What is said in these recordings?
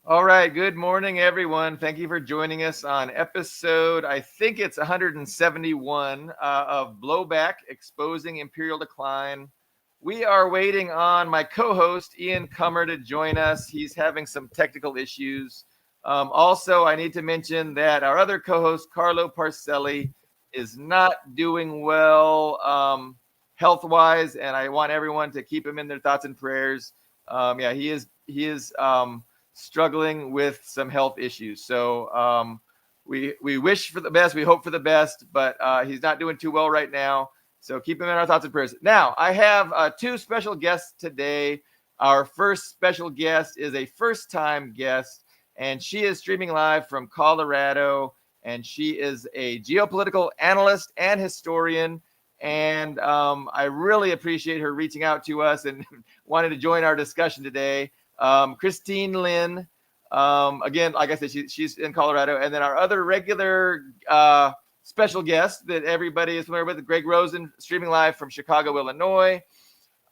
All right. Good morning, everyone. Thank you for joining us on episode, I think it's 171 of Blowback, Exposing Imperial Decline. We are waiting on my co-host, Ian Cummer, to join us. He's having some technical issues. Also, I need to mention that our other co-host, Carlo Parcelli, is not doing well health-wise, and I want everyone to keep him in their thoughts and prayers. He is struggling with some health issues. So we wish for the best. We hope for the best, but he's not doing too well right now. So keep him in our thoughts and prayers. Now, I have two special guests today. Our first special guest is a first-time guest, and she is streaming live from Colorado, and she is a geopolitical analyst and historian. And I really appreciate her reaching out to us and wanted to join our discussion today. Christine Lynn, again, like I said, she's in Colorado. And then our other regular special guest that everybody is familiar with, Greg Rosen, streaming live from Chicago, Illinois.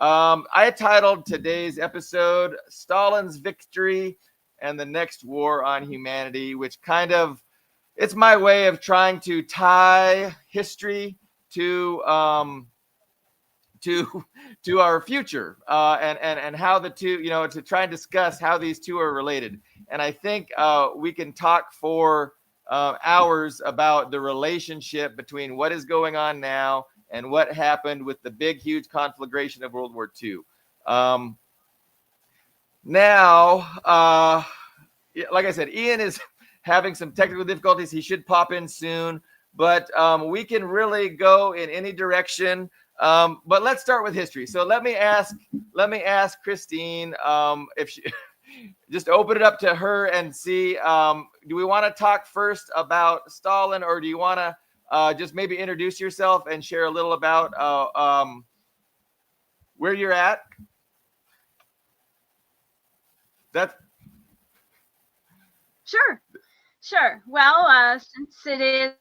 I titled today's episode, Stalin's Victory and the Next War on Humanity, which kind of, it's my way of trying to tie history to our future and how the two, to try and discuss how these two are related. And I think we can talk for hours about the relationship between what is going on now and what happened with the big, huge conflagration of World War II. Now, like I said, Ian is having some technical difficulties. He should pop in soon, but we can really go in any direction. But let's start with history. So let me ask Christine if she just open it up to her and see. Do we want to talk first about Stalin, or do you want to just maybe introduce yourself and share a little about where you're at? That's sure. Well, since it is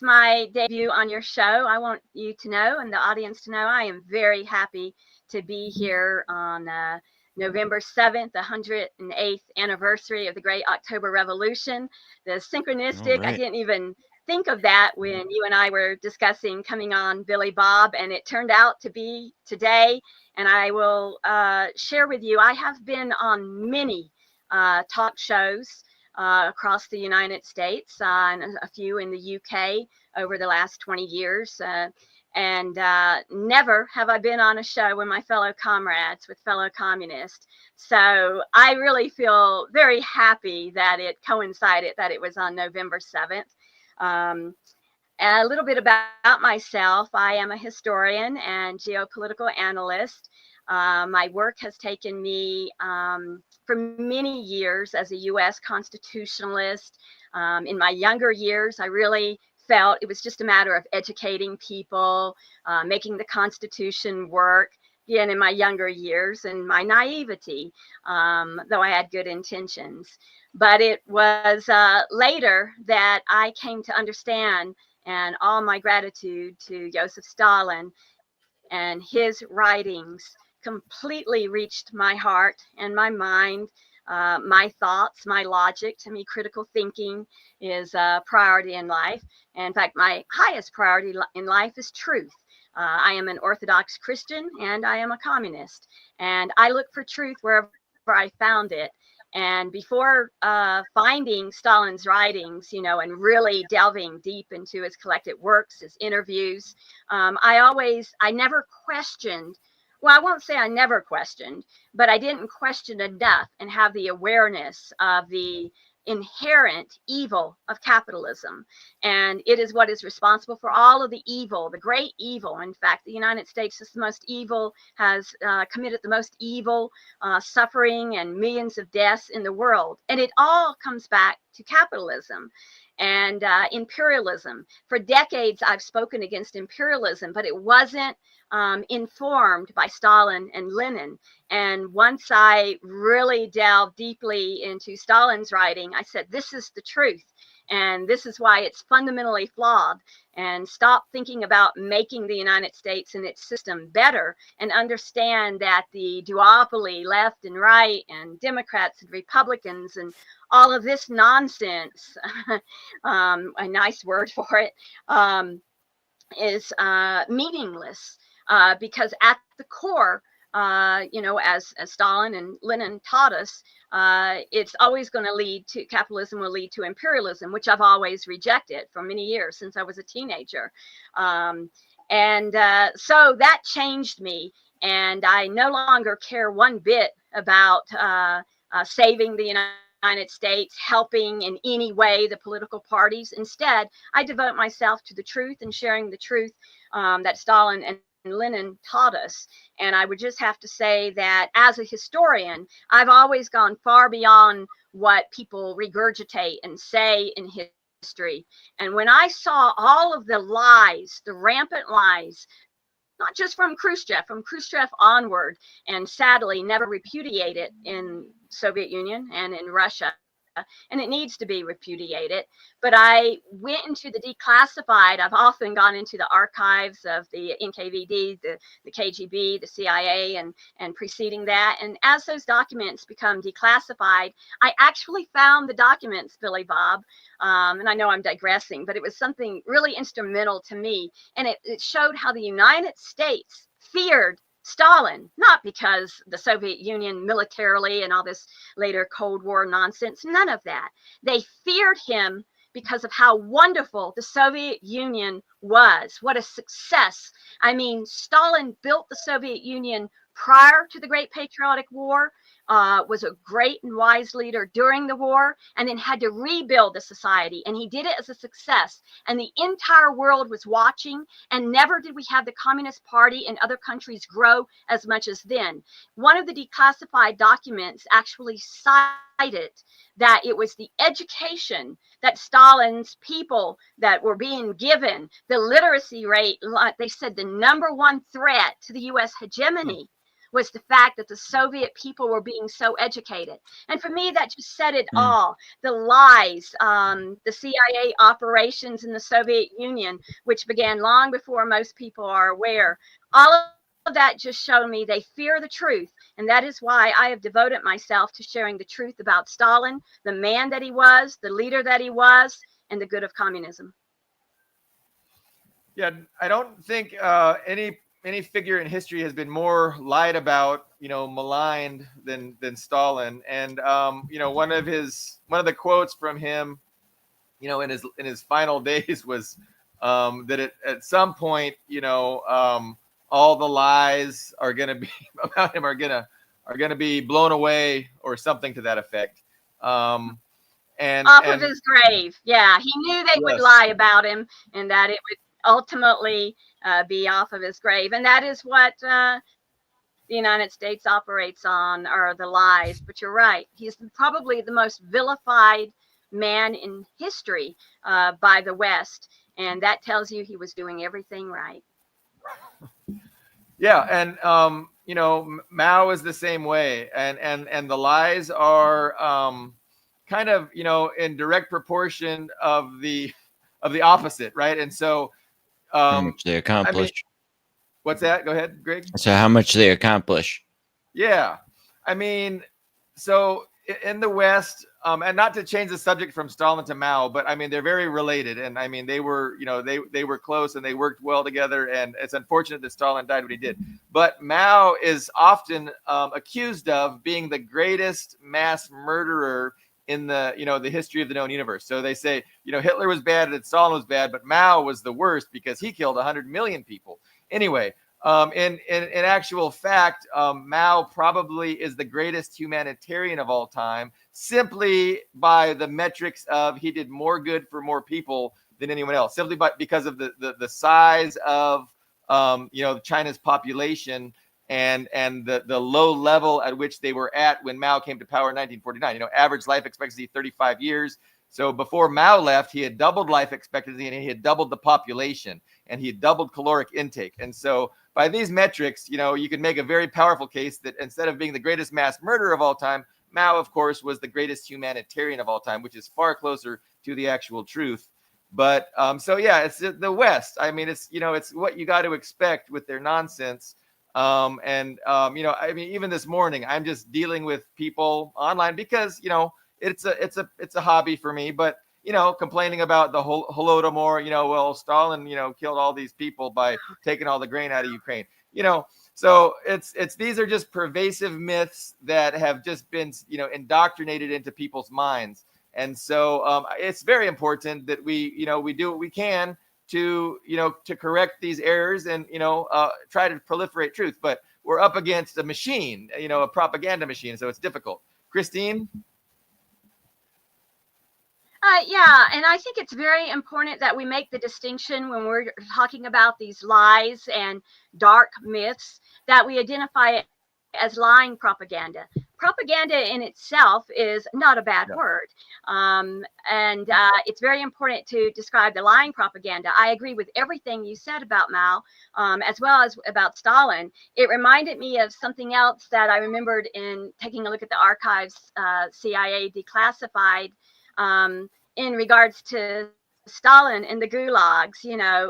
my debut on your show, I want you to know and the audience to know I am very happy to be here on November 7th, the 108th anniversary of the Great October Revolution. The synchronistic, I didn't even think of that when you and I were discussing coming on Billy Bob, and it turned out to be today. And I will share with you, I have been on many talk shows across the United States and a few in the UK over the last 20 years. And never have I been on a show with my fellow comrades, with fellow communists. So I really feel very happy that it coincided, that it was on November 7th. A little bit about myself. I am a historian and geopolitical analyst. My work has taken me for many years as a U.S. constitutionalist. In my younger years, I really felt it was just a matter of educating people, making the Constitution work. Again, in my younger years and my naivety, though I had good intentions. But it was later that I came to understand, and all my gratitude to Joseph Stalin and his writings completely reached my heart and my mind, my thoughts, my logic. To me, critical thinking is a priority in life. And in fact, my highest priority in life is truth. I am an Orthodox Christian and I am a communist. And I look for truth wherever I found it. And before finding Stalin's writings, and really delving deep into his collected works, his interviews, I never questioned. Well, I won't say I never questioned, but I didn't question enough and have the awareness of the inherent evil of capitalism. And it is what is responsible for all of the evil, the great evil. In fact, the United States is the most evil, has committed the most evil, suffering and millions of deaths in the world. And it all comes back to capitalism. and imperialism. For decades, I've spoken against imperialism, but it wasn't informed by Stalin and Lenin. And once I really delved deeply into Stalin's writing, I said, this is the truth. And this is why it's fundamentally flawed. And stop thinking about making the United States and its system better, and understand that the duopoly, left and right, and Democrats and Republicans, and all of this nonsense, a nice word for it, is meaningless, because at the core, as Stalin and Lenin taught us, it's always going to lead to, capitalism will lead to imperialism, which I've always rejected for many years since I was a teenager. And so that changed me, and I no longer care one bit about saving the United States, helping in any way the political parties. Instead, I devote myself to the truth and sharing the truth that Stalin and Lenin taught us. And I would just have to say that as a historian, I've always gone far beyond what people regurgitate and say in history. And when I saw all of the lies, the rampant lies, not just from Khrushchev onward, and sadly never repudiated in Soviet Union and in Russia, and it needs to be repudiated. But I went into the declassified. I've often gone into the archives of the NKVD, the KGB, the CIA, and preceding that. And as those documents become declassified, I actually found the documents, Billy Bob. And I know I'm digressing, but it was something really instrumental to me. And it showed how the United States feared Stalin, not because the Soviet Union militarily and all this later Cold War nonsense, none of that. They feared him because of how wonderful the Soviet Union was. What a success. I mean, Stalin built the Soviet Union prior to the Great Patriotic War, was a great and wise leader during the war, and then had to rebuild the society. And he did it as a success. And the entire world was watching, and never did we have the Communist Party in other countries grow as much as then. One of the declassified documents actually cited that it was the education that Stalin's people that were being given, the literacy rate, they said the number one threat to the U.S. hegemony was the fact that the Soviet people were being so educated. And for me, that just said it all. The lies, the CIA operations in the Soviet Union, which began long before most people are aware, all of that just showed me they fear the truth. And that is why I have devoted myself to sharing the truth about Stalin, the man that he was, the leader that he was, and the good of communism. Yeah, I don't think any figure in history has been more lied about, maligned than Stalin. And one of the quotes from him, in his final days was that at some point, all the lies are going to be about him are going to be blown away, or something to that effect. And off of his grave. Yeah, he knew they would lie about him, and that it would ultimately be off of his grave. And that is what the United States operates on, are the lies. But you're right. He's probably the most vilified man in history by the West. And that tells you he was doing everything right. Yeah. And, Mao is the same way. And the lies are kind of, in direct proportion of the opposite. Right. And so, how much they accomplish. What's that? Go ahead, Greg. So how much they accomplish. Yeah. So in the West, and not to change the subject from Stalin to Mao, but they're very related. And they were, they were close, and they worked well together. And it's unfortunate that Stalin died when he did. But Mao is often accused of being the greatest mass murderer in the the history of the known universe. So they say, Hitler was bad and Stalin was bad, but Mao was the worst because he killed 100 million people. Anyway, in actual fact, Mao probably is the greatest humanitarian of all time, simply by the metrics of he did more good for more people than anyone else, simply because of the size of China's population and the low level at which they were at when Mao came to power in 1949. Average life expectancy 35 years. So before Mao left, he had doubled life expectancy and he had doubled the population and he had doubled caloric intake. And so by these metrics, you can make a very powerful case that instead of being the greatest mass murderer of all time, Mao, of course, was the greatest humanitarian of all time, which is far closer to the actual truth. But so yeah, it's the West. I mean, it's it's what you got to expect with their nonsense. I mean, even this morning, I'm just dealing with people online because it's a hobby for me. But complaining about the whole Holodomor, well, Stalin, killed all these people by taking all the grain out of Ukraine. So it's these are just pervasive myths that have just been indoctrinated into people's minds. And so it's very important that we do what we can to correct these errors and try to proliferate truth. But we're up against a machine, a propaganda machine, so it's difficult. Christine? Yeah, and I think it's very important that we make the distinction when we're talking about these lies and dark myths, that we identify it as lying propaganda. Propaganda in itself is not a bad word. It's very important to describe the lying propaganda. I agree with everything you said about Mao, as well as about Stalin. It reminded me of something else that I remembered in taking a look at the archives CIA declassified in regards to Stalin and the gulags,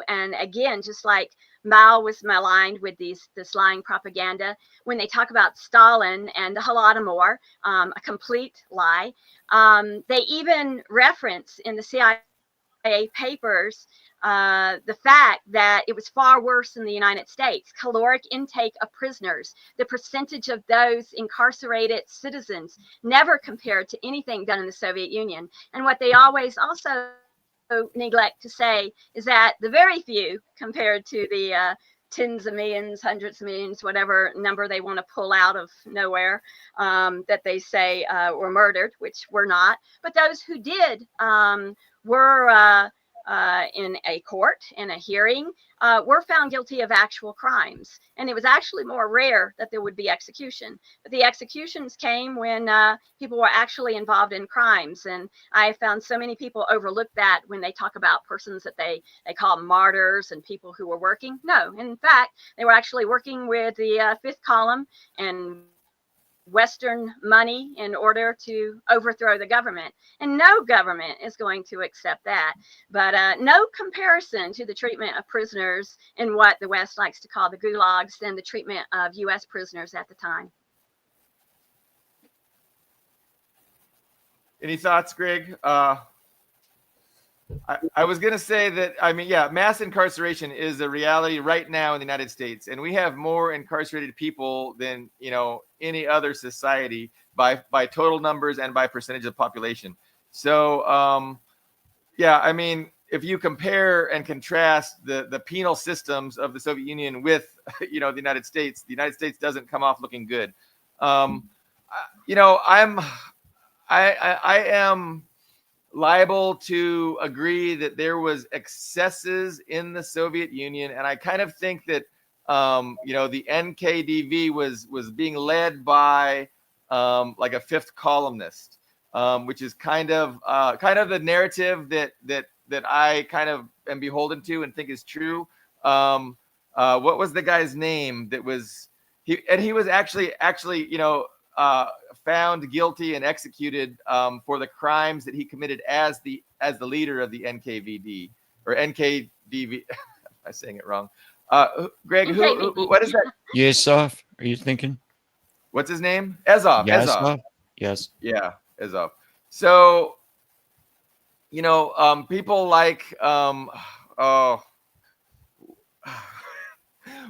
and again, just like Mao was maligned with this lying propaganda, when they talk about Stalin and the Holodomor, a complete lie. They even reference in the CIA papers the fact that it was far worse in the United States. Caloric intake of prisoners, the percentage of those incarcerated citizens, never compared to anything done in the Soviet Union. And what they always also neglect to say is that the very few, compared to the tens of millions, hundreds of millions, whatever number they want to pull out of nowhere, that they say were murdered, which were not, but those who did were in a court, in a hearing, were found guilty of actual crimes. And it was actually more rare that there would be execution. But the executions came when people were actually involved in crimes. And I found so many people overlook that when they talk about persons that they call martyrs and people who were working. No, in fact, they were actually working with the fifth column and Western money in order to overthrow the government. And no government is going to accept that. But no comparison to the treatment of prisoners in what the West likes to call the gulags and the treatment of U.S. prisoners at the time. Any thoughts, Greg? I was going to say that, I mean, yeah, mass incarceration is a reality right now in the United States. And we have more incarcerated people than, any other society by total numbers and by percentage of population. So, yeah, I mean, if you compare and contrast the penal systems of the Soviet Union with, the United States doesn't come off looking good. I am liable to agree that there was excesses in the Soviet Union, and I kind of think that the NKVD was being led by like a fifth columnist, which is kind of the narrative that I kind of am beholden to and think is true. What was the guy's name that was he was actually found guilty and executed for the crimes that he committed as the leader of the NKVD or NKDV. I'm saying it wrong. Greg, what is that? Yesov, are you thinking? What's his name? Ezov. Yesov? Yes. Yeah, Ezov. So, people like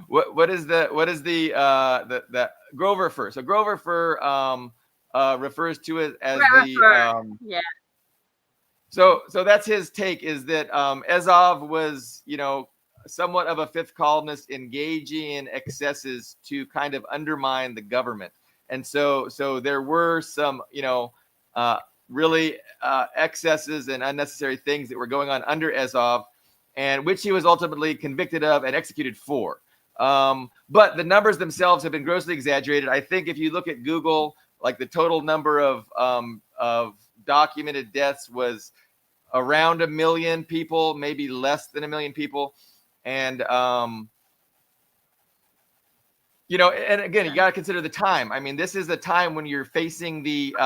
what is the Grover Fur? So Grover Fur refers to it as yeah. So that's his take, is that Ezov was somewhat of a fifth columnist engaging in excesses to kind of undermine the government, and so there were some really excesses and unnecessary things that were going on under Ezov, and which he was ultimately convicted of and executed for. But the numbers themselves have been grossly exaggerated. I think if you look at Google, like the total number of documented deaths was around 1 million people, maybe less than 1 million people. And, and again, you got to consider the time. I mean, this is the time when you're facing the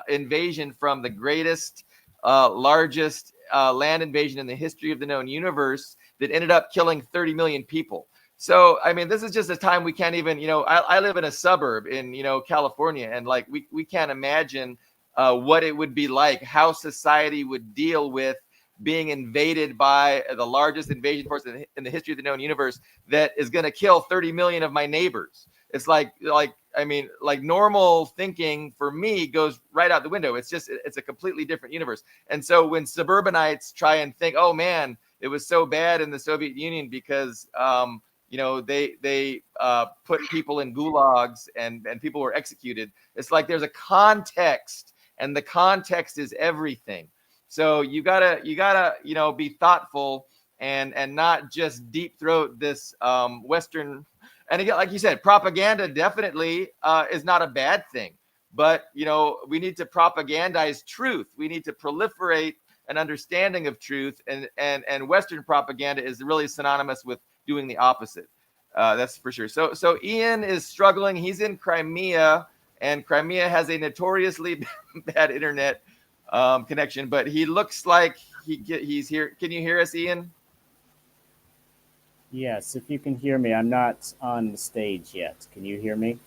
invasion from the greatest, largest land invasion in the history of the known universe that ended up killing 30 million people. So, I mean, this is just a time we can't even, I live in a suburb in, California, and like we can't imagine what it would be like, how society would deal with being invaded by the largest invasion force in the history of the known universe that is going to kill 30 million of my neighbors. It's like normal thinking for me goes right out the window. It's a completely different universe. And so when suburbanites try and think, oh man, it was so bad in the Soviet Union because they put people in gulags and people were executed. It's like there's a context, and the context is everything. So you gotta be thoughtful and not just deep throat this Western. And again, like you said, propaganda definitely is not a bad thing, but we need to propagandize truth. We need to proliferate an understanding of truth, and Western propaganda is really synonymous with doing the opposite. That's for sure. So Ian is struggling. He's in Crimea, and Crimea has a notoriously bad internet connection, but he looks like he's here. Can you hear us, Ian? Yes, if you can hear me. I'm not on the stage yet. Can you hear me?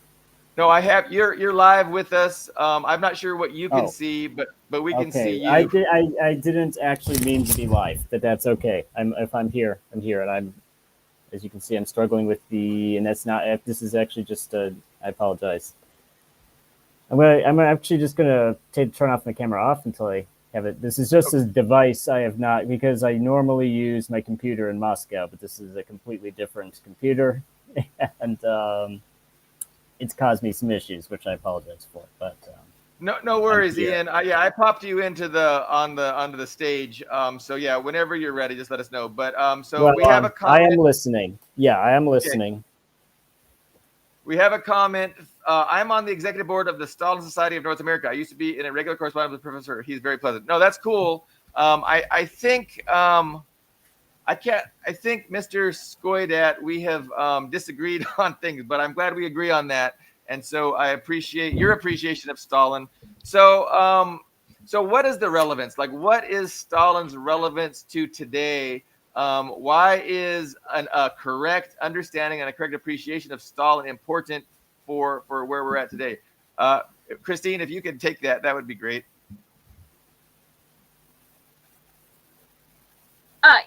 No, I have. You're live with us. I'm not sure what you can see, but we can see you. I didn't actually mean to be live, but that's okay. If I'm here, I'm here, and I'm, as you can see, I'm struggling with and that's not. This is actually just I apologize. I'm actually just gonna turn off my camera off until I have it. This is just a device I have not, because I normally use my computer in Moscow, but this is a completely different computer, and it's caused me some issues, which I apologize for. But no worries, Ian. I popped you into onto the stage. So yeah, whenever you're ready, just let us know. But we have a comment. I am listening. Yeah, I am listening. Okay. We have a comment. I'm on the executive board of the Stalin Society of North America. I used to be in a regular correspondence with the professor. He's very pleasant. No, that's cool. I think Mr. Skoidat, we have disagreed on things, but I'm glad we agree on that. And so I appreciate your appreciation of Stalin. So what is the relevance? Like, what is Stalin's relevance to today? Why is a correct understanding and a correct appreciation of Stalin important for where we're at today? Christine, if you could take that would be great.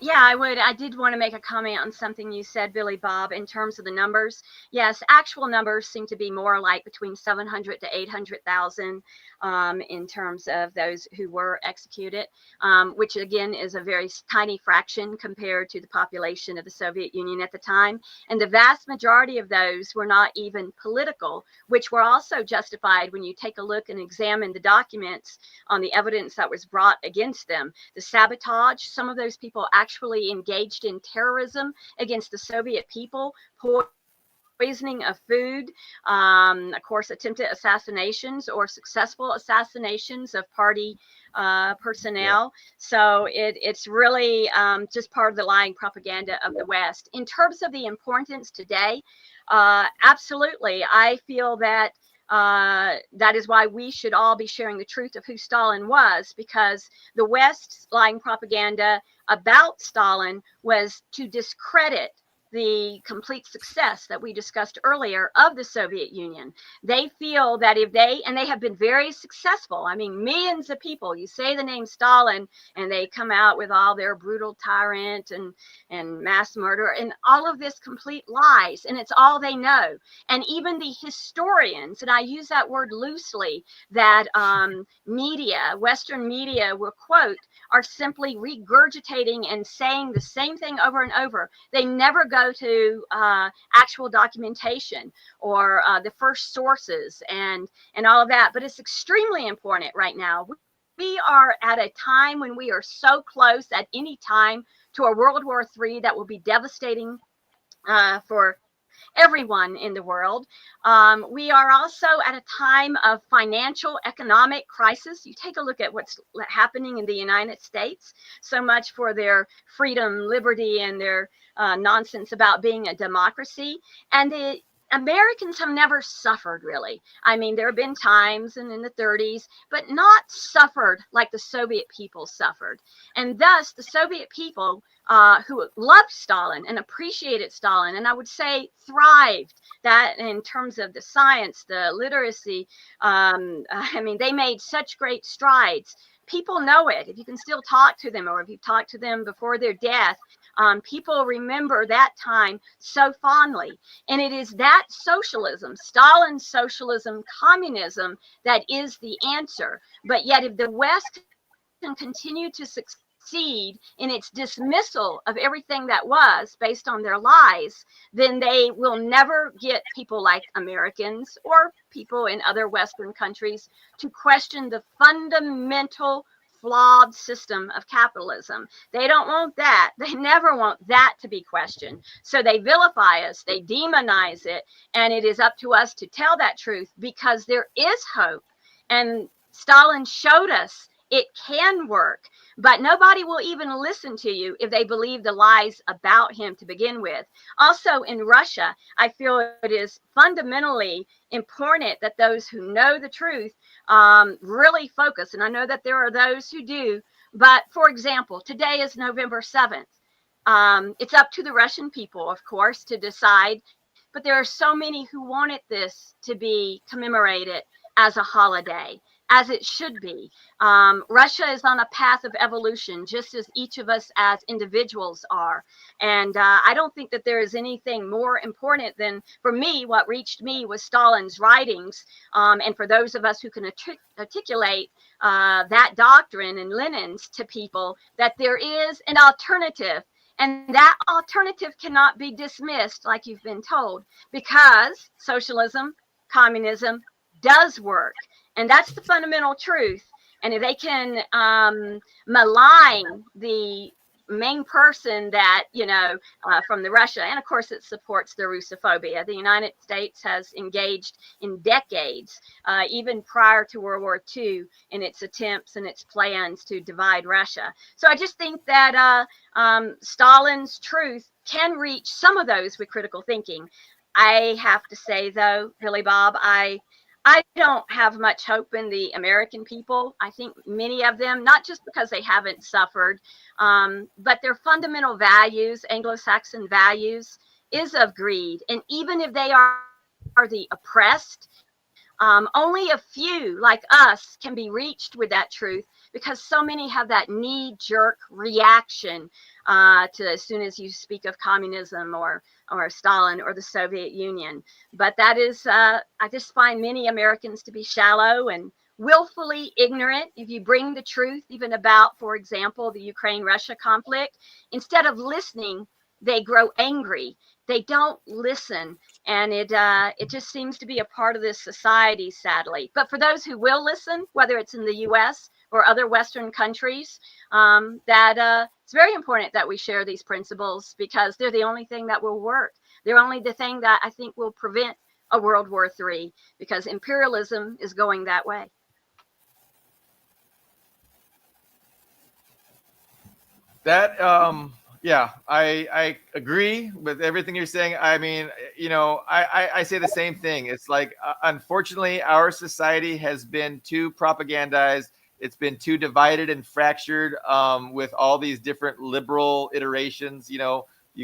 Yeah, I would. I did want to make a comment on something you said, Billy Bob, in terms of the numbers. Yes, actual numbers seem to be more like between 700 to 800,000 in terms of those who were executed, which again is a very tiny fraction compared to the population of the Soviet Union at the time. And the vast majority of those were not even political, which were also justified when you take a look and examine the documents on the evidence that was brought against them. The sabotage, some of those people actually engaged in terrorism against the Soviet people, poisoning of food, of course, attempted assassinations or successful assassinations of party personnel. Yeah. So it's really just part of the lying propaganda of the West. In terms of the importance today, absolutely. I feel that that is why we should all be sharing the truth of who Stalin was, because the West's lying propaganda about Stalin was to discredit the complete success that we discussed earlier of the Soviet Union. They feel that and they have been very successful. I mean, millions of people, you say the name Stalin and they come out with all their brutal tyrant and mass murder and all of this complete lies, and it's all they know. And even the historians, and I use that word loosely, that Western media will quote, are simply regurgitating and saying the same thing over and over. They never go to actual documentation or the first sources and all of that. But it's extremely important right now. We are at a time when we are so close at any time to a World War III that will be devastating for everyone in the world. We are also at a time of financial economic crisis. You take a look at what's happening in the United States, so much for their freedom, liberty, and their nonsense about being a democracy. And the Americans have never suffered, really. I mean, there have been times and in the 30s, but not suffered like the Soviet people suffered. And thus, the Soviet people who loved Stalin and appreciated Stalin, and I would say thrived that in terms of the science, the literacy. I mean, they made such great strides. People know it. If you can still talk to them, or if you've talked to them before their death, people remember that time so fondly. And it is that socialism, Stalin's socialism, communism, that is the answer. But yet, if the West can continue to succeed in its dismissal of everything that was based on their lies, then they will never get people like Americans or people in other Western countries to question the fundamental flawed system of capitalism. They don't want that. They never want that to be questioned. So they vilify us, they demonize it, and it is up to us to tell that truth, because there is hope. And Stalin showed us it can work, but nobody will even listen to you if they believe the lies about him to begin with. Also in Russia, I feel it is fundamentally important that those who know the truth really focus. And I know that there are those who do, but for example, today is November 7th. It's up to the Russian people, of course, to decide, but there are so many who wanted this to be commemorated as a holiday, as it should be. Russia is on a path of evolution, just as each of us as individuals are. And I don't think that there is anything more important than, for me, what reached me was Stalin's writings. And for those of us who can articulate that doctrine and Lenin's to people, that there is an alternative. And that alternative cannot be dismissed, like you've been told, because socialism, communism does work. And that's the fundamental truth. And if they can malign the main person that, from the Russia, and of course it supports the Russophobia. The United States has engaged in decades, even prior to World War II, in its attempts and its plans to divide Russia. So I just think that Stalin's truth can reach some of those with critical thinking. I have to say, though, Billy Bob, I don't have much hope in the American people. I think many of them, not just because they haven't suffered, but their fundamental values, Anglo-Saxon values, is of greed. And even if they are the oppressed, only a few like us can be reached with that truth, because so many have that knee-jerk reaction to as soon as you speak of communism or Stalin or the Soviet Union. But that is, I just find many Americans to be shallow and willfully ignorant. If you bring the truth, even about, for example, the Ukraine-Russia conflict, instead of listening, they grow angry. They don't listen. And it just seems to be a part of this society, sadly. But for those who will listen, whether it's in the U.S. or other Western countries, it's very important that we share these principles, because they're the only thing that will work. They're only the thing that I think will prevent a World War III, because imperialism is going that way. That, yeah, I agree with everything you're saying. I mean, I say the same thing. It's like, unfortunately, our society has been too propagandized. It's been too divided and fractured with all these different liberal iterations. You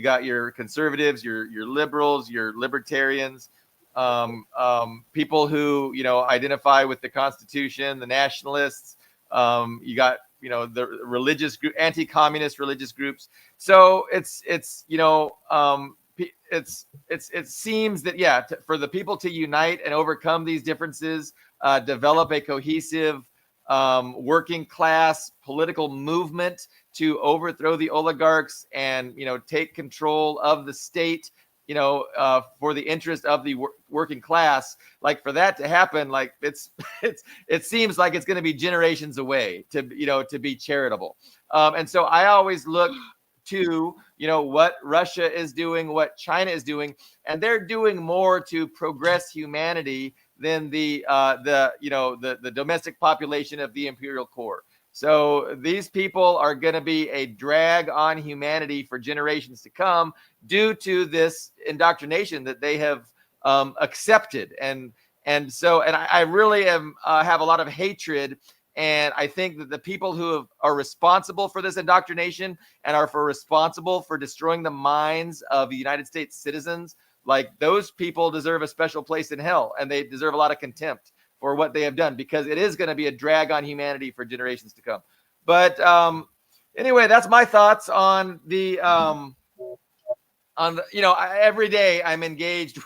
got your conservatives, your liberals, your libertarians, people who, identify with the Constitution, the nationalists. You got, the religious group, anti-communist religious groups. So it seems that, for the people to unite and overcome these differences, develop a cohesive working class political movement to overthrow the oligarchs and take control of the state, for the interest of the working class. Like, for that to happen, like it seems like it's going to be generations away to be charitable. And so I always look to, what Russia is doing, what China is doing, and they're doing more to progress humanity than the domestic population of the imperial core. So these people are going to be a drag on humanity for generations to come due to this indoctrination that they have accepted. And I really have a lot of hatred. And I think that the people who are responsible for this indoctrination and are responsible for destroying the minds of the United States citizens, like those people deserve a special place in hell, and they deserve a lot of contempt for what they have done, because it is going to be a drag on humanity for generations to come. But anyway, that's my thoughts on the every day I'm engaged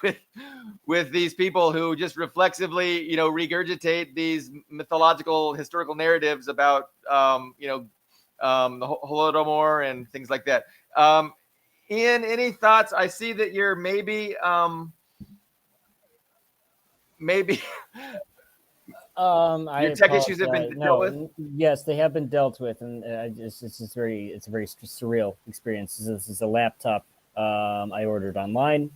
with these people who just reflexively, regurgitate these mythological historical narratives about, the Holodomor and things like that. Ian, any thoughts? I see that you're maybe your tech issues have been dealt with. Yes, they have been dealt with, and it's a very surreal experience. This is a laptop I ordered online,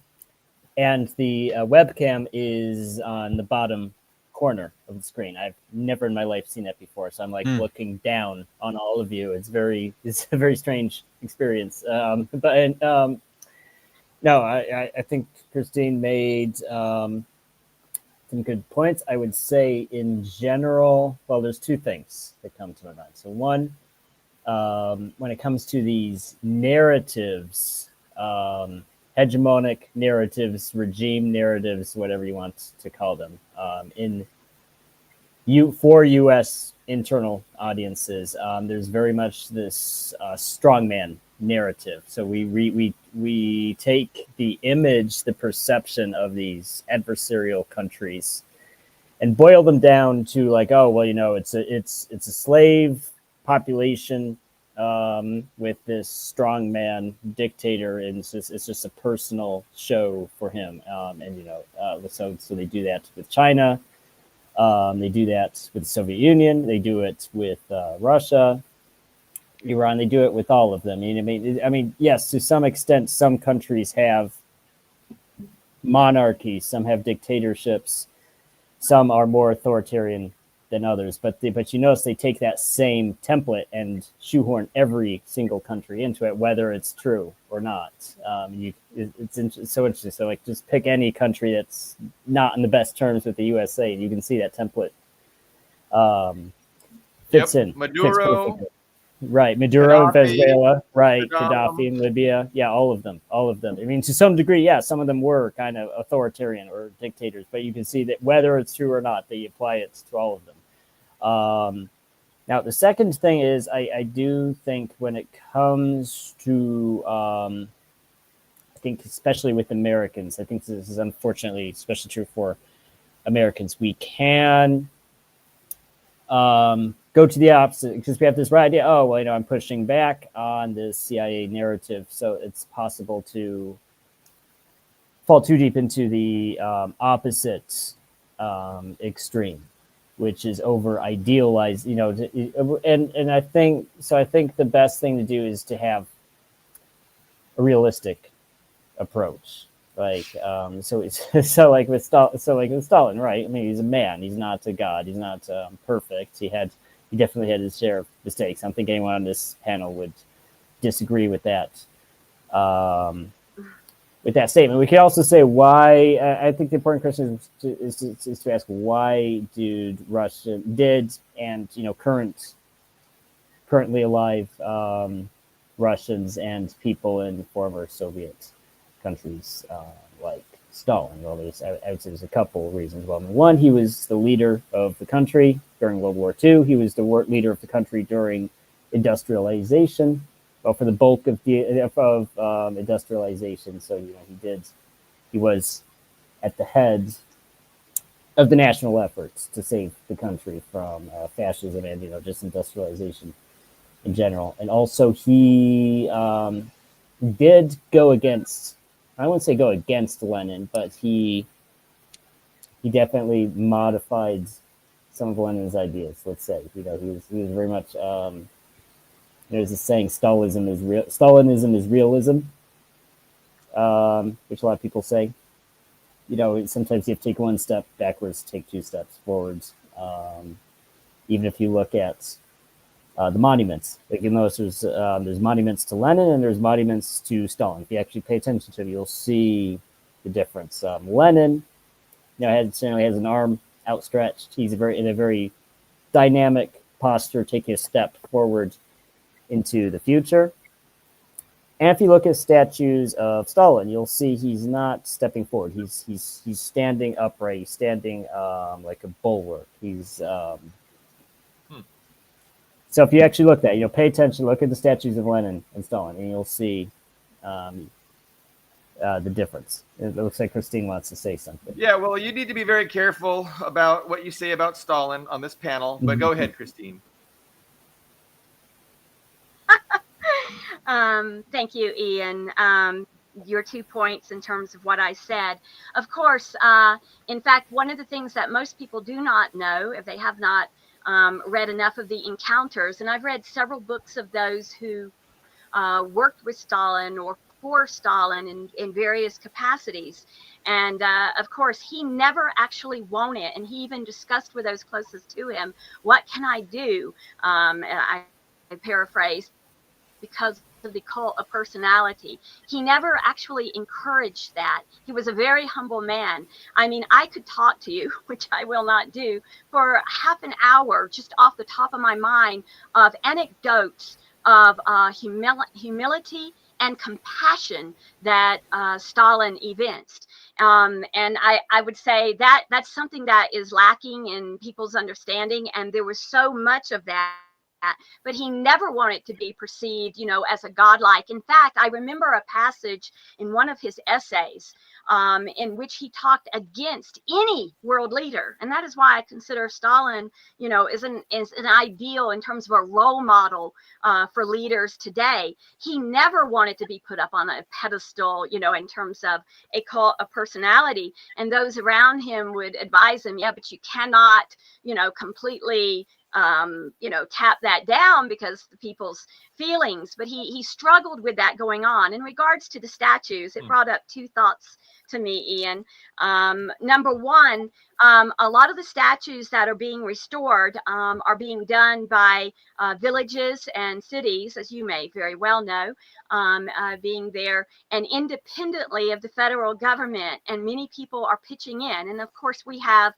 and the webcam is on the bottom corner of the screen. I've never in my life seen that before, so I'm like looking down on all of you. It's a very strange experience. No, I think Christine made some good points. I would say in general, well, there's two things that come to my mind. So one, when it comes to these narratives, hegemonic narratives, regime narratives, whatever you want to call them, for U.S. internal audiences, there's very much this strongman narrative. So we take the image, the perception of these adversarial countries, and boil them down to like, oh well, it's a slave population with this strongman dictator, and it's just a personal show for him. So they do that with China. They do that with the Soviet Union. They do it with Russia, Iran. They do it with all of them. I mean, yes, to some extent, some countries have monarchies, some have dictatorships, some are more authoritarian than others. But you notice they take that same template and shoehorn every single country into it, whether it's true or not. It's so interesting. So like, just pick any country that's not in the best terms with the USA, and you can see that template fits in. Maduro. Fits right, Maduro in Venezuela, right, Saddam. Gaddafi in Libya, yeah, all of them. I mean, to some degree, yeah, some of them were kind of authoritarian or dictators, but you can see that whether it's true or not, they apply it to all of them. Now, the second thing is, I do think when it comes to, I think especially with Americans, I think this is unfortunately especially true for Americans, we can go to the opposite, because we have this right idea. Oh, well, I'm pushing back on this CIA narrative, so it's possible to fall too deep into the opposite extreme, which is over idealized. And I think so. I think the best thing to do is to have a realistic approach. Like so like with Stalin, right? I mean, he's a man. He's not a god. He's not perfect. He definitely had his share of mistakes. I don't think anyone on this panel would disagree with that. With that statement, we can also say why. I think the important question is to ask why Russia and currently alive Russians and people in former Soviet countries like Stalin. Well, I would say there's a couple of reasons. Well, one, he was the leader of the country during World War II. He was the leader of the country during industrialization. Well, for the bulk of industrialization, so he was at the head of the national efforts to save the country from fascism and just industrialization in general. And also, he did go against. I wouldn't say go against Lenin, but he definitely modified some of Lenin's ideas. Let's say, he was very much There's a saying, Stalinism is realism, which a lot of people say. Sometimes you have to take one step backwards, take two steps forwards. Even if you look at the monuments, like you'll notice there's monuments to Lenin and there's monuments to Stalin. If you actually pay attention to them, you'll see the difference. Lenin, has an arm outstretched. He's in a very dynamic posture, taking a step forward into the future. And if you look at statues of Stalin, you'll see he's not stepping forward. He's standing upright. He's standing like a bulwark. So if you actually look at that, pay attention, look at the statues of Lenin and Stalin, and you'll see the difference. It looks like Christine wants to say something. Yeah, well, you need to be very careful about what you say about Stalin on this panel, but go ahead, Christine. Thank you, Ian. Your 2 points in terms of what I said. Of course, in fact, one of the things that most people do not know, if they have not read enough of the encounters, and I've read several books of those who worked with Stalin or for Stalin in various capacities. And of course, he never actually wanted, and he even discussed with those closest to him, what can I do? I paraphrase, because of the cult of personality. He never actually encouraged that. He was a very humble man. I mean, I could talk to you, which I will not do, for half an hour just off the top of my mind of anecdotes of humility and compassion that Stalin evinced. And I would say that that's something that is lacking in people's understanding. And there was so much of that. But he never wanted to be perceived, as a godlike. In fact, I remember a passage in one of his essays in which he talked against any world leader. And that is why I consider Stalin, is an ideal in terms of a role model for leaders today. He never wanted to be put up on a pedestal, in terms of a cult of personality. And those around him would advise him, yeah, but you cannot, completely tap that down because the people's feelings. But he struggled with that going on. In regards to the statues, it brought up two thoughts to me, Ian. Number one, a lot of the statues that are being restored are being done by villages and cities, as you may very well know, being there and independently of the federal government. And many people are pitching in. And of course, we have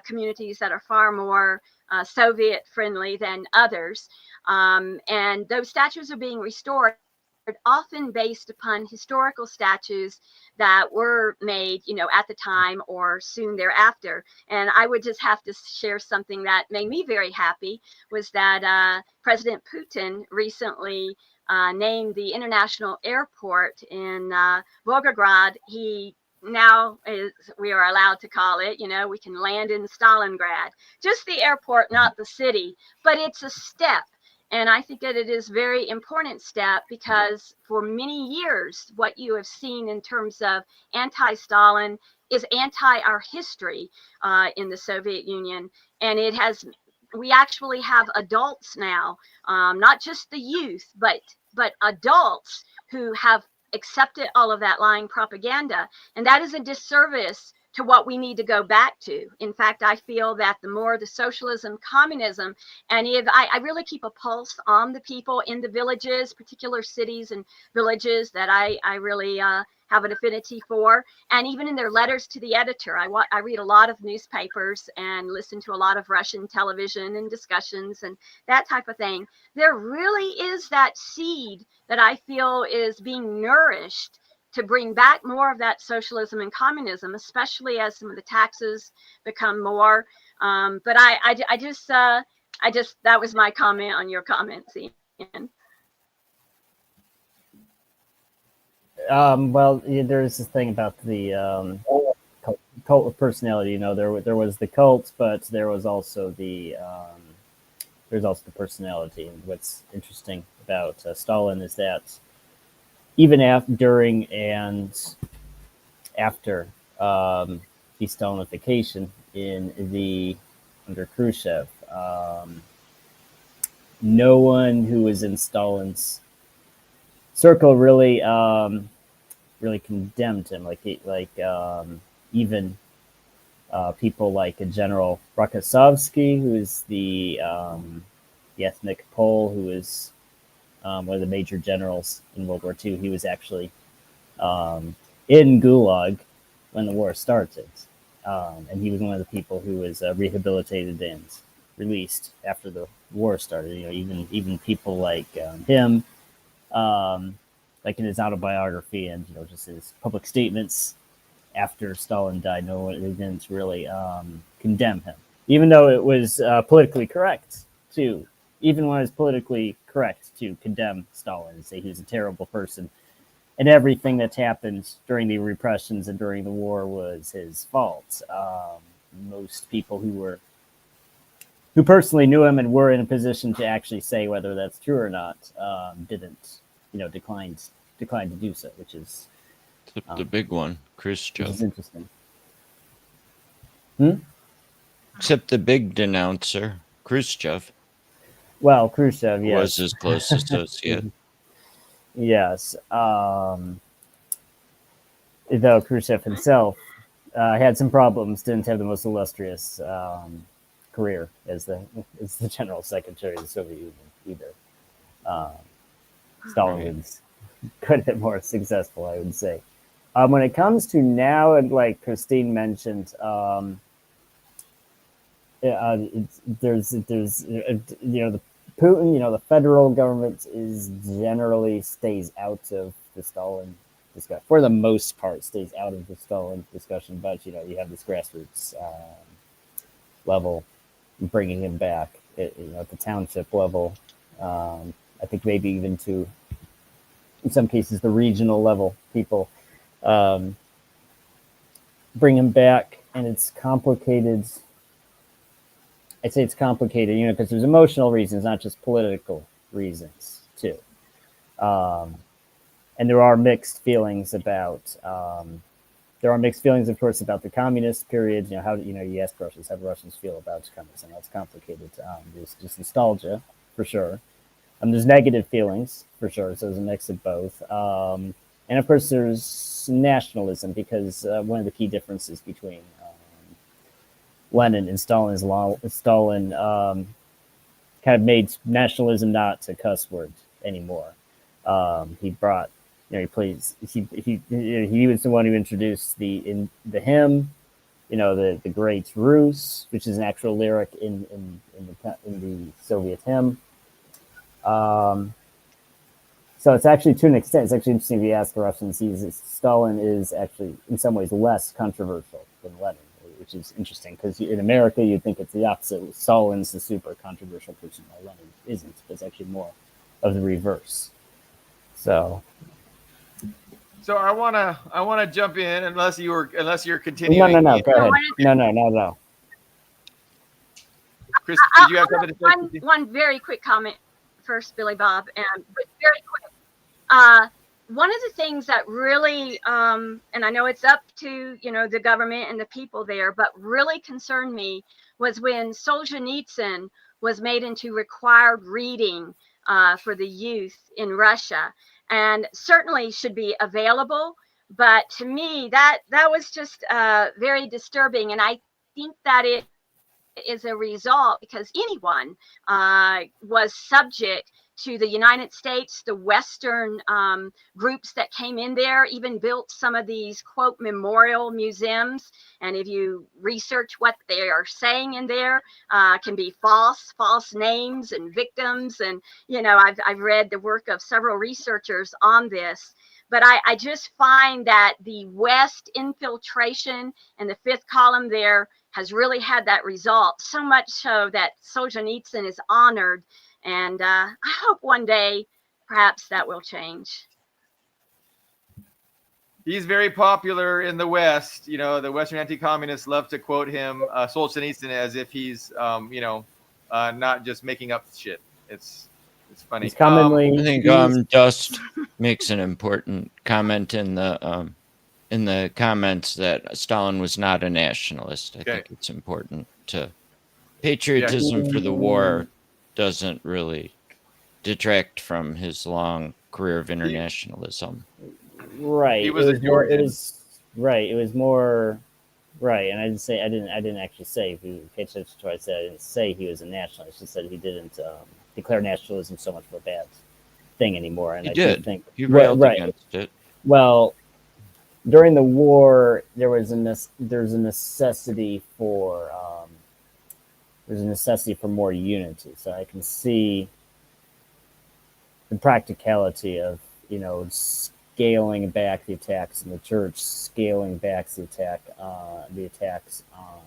communities that are far more Soviet friendly than others. And those statues are being restored, often based upon historical statues that were made, at the time or soon thereafter. And I would just have to share something that made me very happy, was that President Putin recently named the international airport in Volgograd. He now we are allowed to call it, we can land in Stalingrad, just the airport, not the city, but it's a step. And I think that it is very important step, because for many years, what you have seen in terms of anti-Stalin is anti our history in the Soviet Union. And we actually have adults now, not just the youth, but adults who have accepted all of that lying propaganda. And that is a disservice to what we need to go back to. In fact, I feel that the more the socialism, communism, and if I really keep a pulse on the people in the villages, particular cities and villages that I really have an affinity for. And even in their letters to the editor, I read a lot of newspapers and listen to a lot of Russian television and discussions and that type of thing. There really is that seed that I feel is being nourished to bring back more of that socialism and communism, especially as some of the taxes become more. But I just that was my comment on your comments, Ian. Well, there's this thing about the cult of personality. There was the cult, but there was also there's also the personality. And what's interesting about Stalin is that even during and after de-Stalinification under Khrushchev, no one who was in Stalin's circle really really condemned him. Even people like a General Rokossovsky, who is the ethnic Pole, who was one of the major generals in World War II. He was actually in Gulag when the war started. And he was one of the people who was rehabilitated and released after the war started. Even people like him, like in his autobiography and just his public statements after Stalin died, no one didn't really condemn him, even though it was politically correct to, even when it was politically correct to condemn Stalin and say he was a terrible person and everything that's happened during the repressions and during the war was his fault. Most people who personally knew him and were in a position to actually say whether that's true or not didn't, declined to do so, which is The big one, which is Khrushchev. interesting. Except the big denouncer, Khrushchev, Well, Khrushchev, yes. was his close associate. Yes. Though Khrushchev himself had some problems, didn't have the most illustrious career as the general secretary of the Soviet Union either. Stalin was quite a bit more successful, I would say. When it comes to now, and like Christine mentioned, there's the Putin, the federal government generally stays out of the Stalin discussion. For the most part, stays out of the Stalin discussion. But you have this grassroots level, bringing him back. At the township level, I think maybe even to, in some cases, the regional level people bring him back, and it's complicated. I'd say it's complicated, because there's emotional reasons, not just political reasons, too. And there are mixed feelings about, of course, about the communist period. How you ask Russians, how do Russians feel about communism? That's complicated. There's just nostalgia, for sure. There's negative feelings, for sure, so there's a mix of both. And of course, there's nationalism, because one of the key differences between Lenin and Stalin is Stalin kind of made nationalism not a cuss word anymore. He brought, he was the one who introduced the hymn, the Great Rus, which is an actual lyric in the Soviet hymn. So it's actually, to an extent, it's actually interesting if you ask the Russians, Stalin is actually in some ways less controversial than Lenin, which is interesting, because in America you'd think it's the opposite. Stalin's the super controversial person, while Lenin isn't. But it's actually more of the reverse. So I wanna jump in, unless you're continuing. No, go ahead. No. Chris, did you have something to say? One very quick comment first, Billy Bob, and very quick. One of the things that really, and I know it's up to the government and the people there, but really concerned me was when Solzhenitsyn was made into required reading for the youth in Russia, and certainly should be available. But to me, that was just very disturbing, and I think that it is a result because anyone was subject to the United States, the Western groups that came in there, even built some of these, quote, memorial museums. And if you research what they are saying in there, can be false names and victims. And, I've read the work of several researchers on this. But I just find that the West infiltration and the fifth column there has really had that result, so much so that Solzhenitsyn is honored. And I hope one day perhaps that will change. He's very popular in the West. The Western anti-communists love to quote him, Solzhenitsyn, as if he's, not just making up shit. It's funny. He's commonly, I think Dust makes an important comment in the comments that Stalin was not a nationalist. I think it's important to patriotism for the war doesn't really detract from his long career of internationalism. Right. He was a It was more. It Georgian. was right. It was more. Right, and I didn't say I didn't actually say if you pay attention to what I said. I didn't say he was a nationalist. I just said he didn't declare nationalism so much of a bad thing anymore. And He I do did. think He railed right. against it. Well, during the war, there's a necessity for more unity. So I can see the practicality of scaling back the attacks in the church, scaling back the attacks on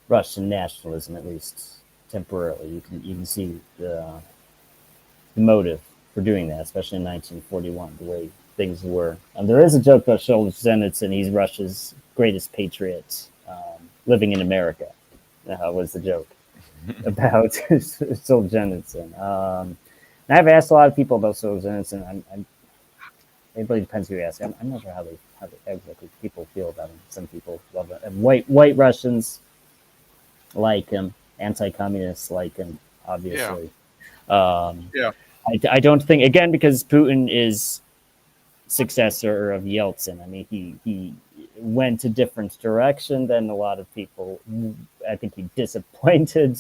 Russian nationalism, at least temporarily. You can see the motive for doing that, especially in 1941, the way things were. There is a joke about Solzhenitsyn. He's Russia's greatest patriot, living in America. Was the joke about Solzhenitsyn. And I've asked a lot of people about Solzhenitsyn. It really depends who you ask. I'm not sure how exactly people feel about him. Some people love it. And white Russians like him. Anti-communists like him, obviously. Yeah. I don't think, again, because Putin is successor of Yeltsin. I mean, he went a different direction than a lot of people. I think he disappointed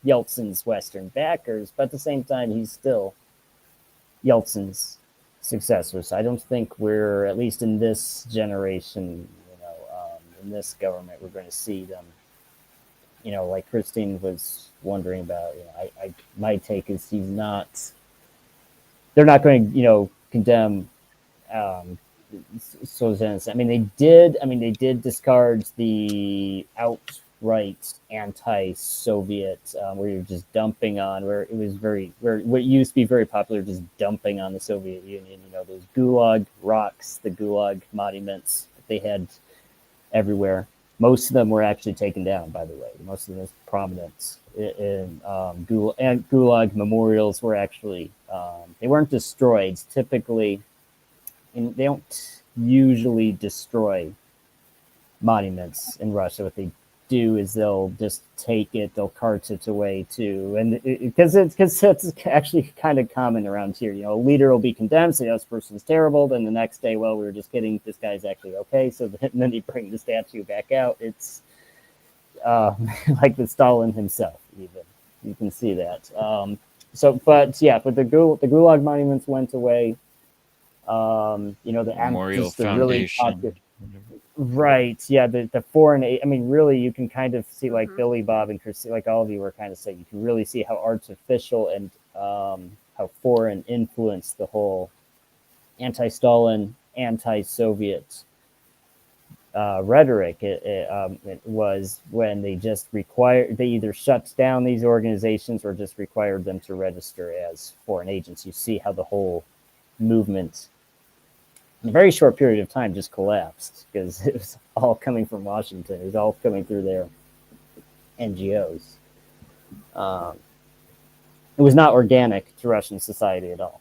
Yeltsin's Western backers, but at the same time, he's still Yeltsin's successor. So I don't think we're, at least in this generation, in this government, we're going to see them. Like Christine was wondering about. My take is they're not going to, condemn Solzhenitsyn. I mean, they did discard the outright anti-Soviet, where you're just dumping on, where it was what used to be very popular, just dumping on the Soviet Union. Those Gulag rocks, the Gulag monuments that they had everywhere. Most of them were actually taken down, by the way. Most of the most prominent Gulag memorials were actually, they weren't destroyed. Typically, they don't usually destroy monuments in Russia. What they do is they'll just take it, they'll cart it away too, and because it's actually kind of common around here. A leader will be condemned, say, this person's terrible, then the next day, well, we were just kidding, this guy's actually okay. So then you bring the statue back out. It's like the Stalin himself, even you can see that. But the Gulag monuments went away. The Memorial the really Foundation. right, yeah, the foreign aid. I mean, really, you can kind of see, like Billy Bob and Christine, like all of you were kind of saying, you can really see how artificial and how foreign influenced the whole anti-Stalin, anti-Soviet rhetoric. It was when they either shut down these organizations or just required them to register as foreign agents. You see how the whole movement, in a very short period of time, just collapsed because it was all coming from Washington. It was all coming through their NGOs. It was not organic to Russian society at all.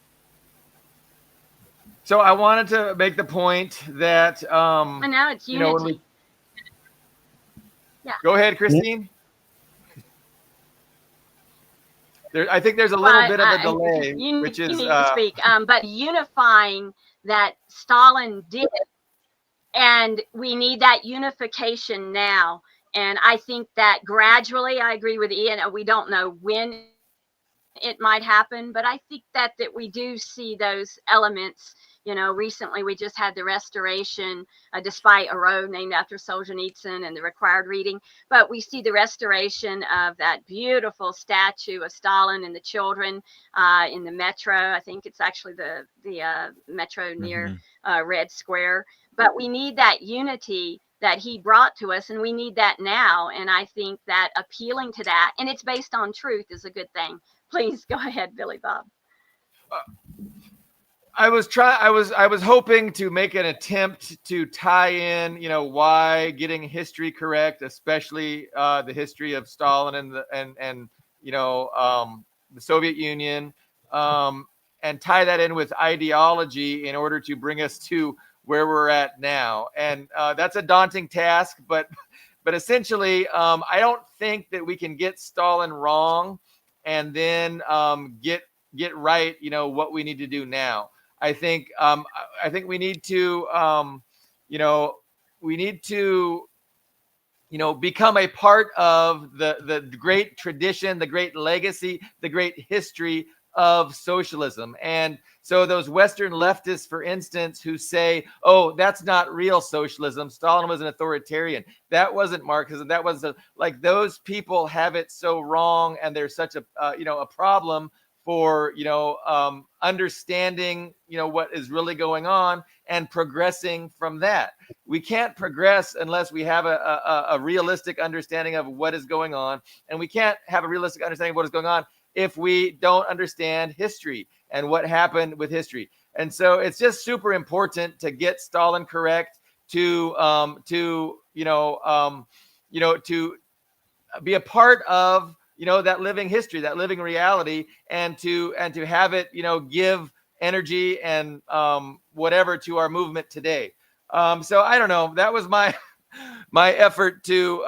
So I wanted to make the point that And now it's unity. Go ahead, Christine. I think there's a little bit of a delay, which is you need to speak. But unifying that Stalin did, and we need that unification now. And I think that gradually, I agree with Ian. We don't know when it might happen, but I think that we do see those elements. Recently we just had the restoration, despite a road named after Solzhenitsyn and the required reading, but we see the restoration of that beautiful statue of Stalin and the children in the metro. I think it's actually the metro near Red Square. But we need that unity that he brought to us, and we need that now. And I think that appealing to that, and it's based on truth, is a good thing. Please go ahead, Billy Bob. I was hoping to make an attempt to tie in, why getting history correct, especially the history of Stalin and the Soviet Union, and tie that in with ideology in order to bring us to where we're at now. And that's a daunting task, but essentially, I don't think that we can get Stalin wrong and then get right, what we need to do now. I think we need to we need to become a part of the great tradition, the great legacy, the great history of socialism. And so those Western leftists, for instance, who say, oh, that's not real socialism, Stalin was an authoritarian, that wasn't Marxism, that was like, those people have it so wrong, and there's such a problem for understanding what is really going on and progressing from that. We can't progress unless we have a realistic understanding of what is going on, and we can't have a realistic understanding of what is going on if we don't understand history and what happened with history. And so it's just super important to get Stalin correct, to be a part of that living history, that living reality, and to have it give energy and whatever to our movement today. So I don't know, that was my effort to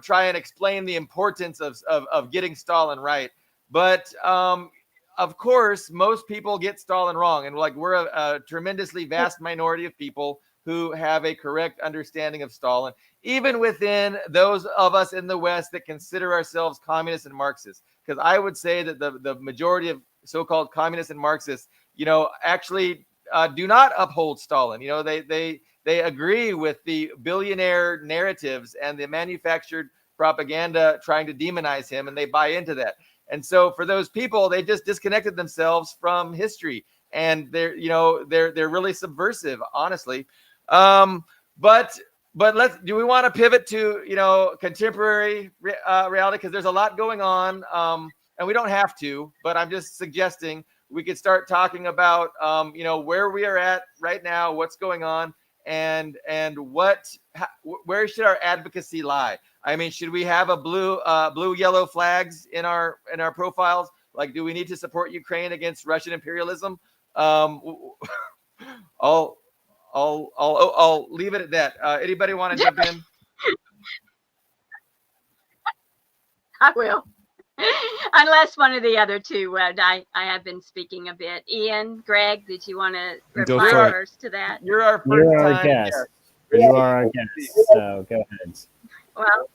try and explain the importance of getting Stalin right. But of course, most people get Stalin wrong, and like, we're a tremendously vast minority of people who have a correct understanding of Stalin, even within those of us in the West that consider ourselves communists and Marxists. Because I would say that the majority of so-called communists and Marxists, actually do not uphold Stalin. They agree with the billionaire narratives and the manufactured propaganda trying to demonize him, and they buy into that. And so for those people, they just disconnected themselves from history, and they're really subversive, honestly. But do we want to pivot to contemporary reality, because there's a lot going on, and we don't have to, but I'm just suggesting we could start talking about where we are at right now, what's going on, and where should our advocacy lie? I mean, should we have a blue yellow flags in our profiles? Like, do we need to support Ukraine against Russian imperialism? I'll leave it at that. Anybody want to jump in? I will. Unless one of the other two would. I have been speaking a bit. Ian, Greg, did you want to Go reply for it. first to that? You're our first You're our time guest. guest. You are our guest, so go ahead. Well,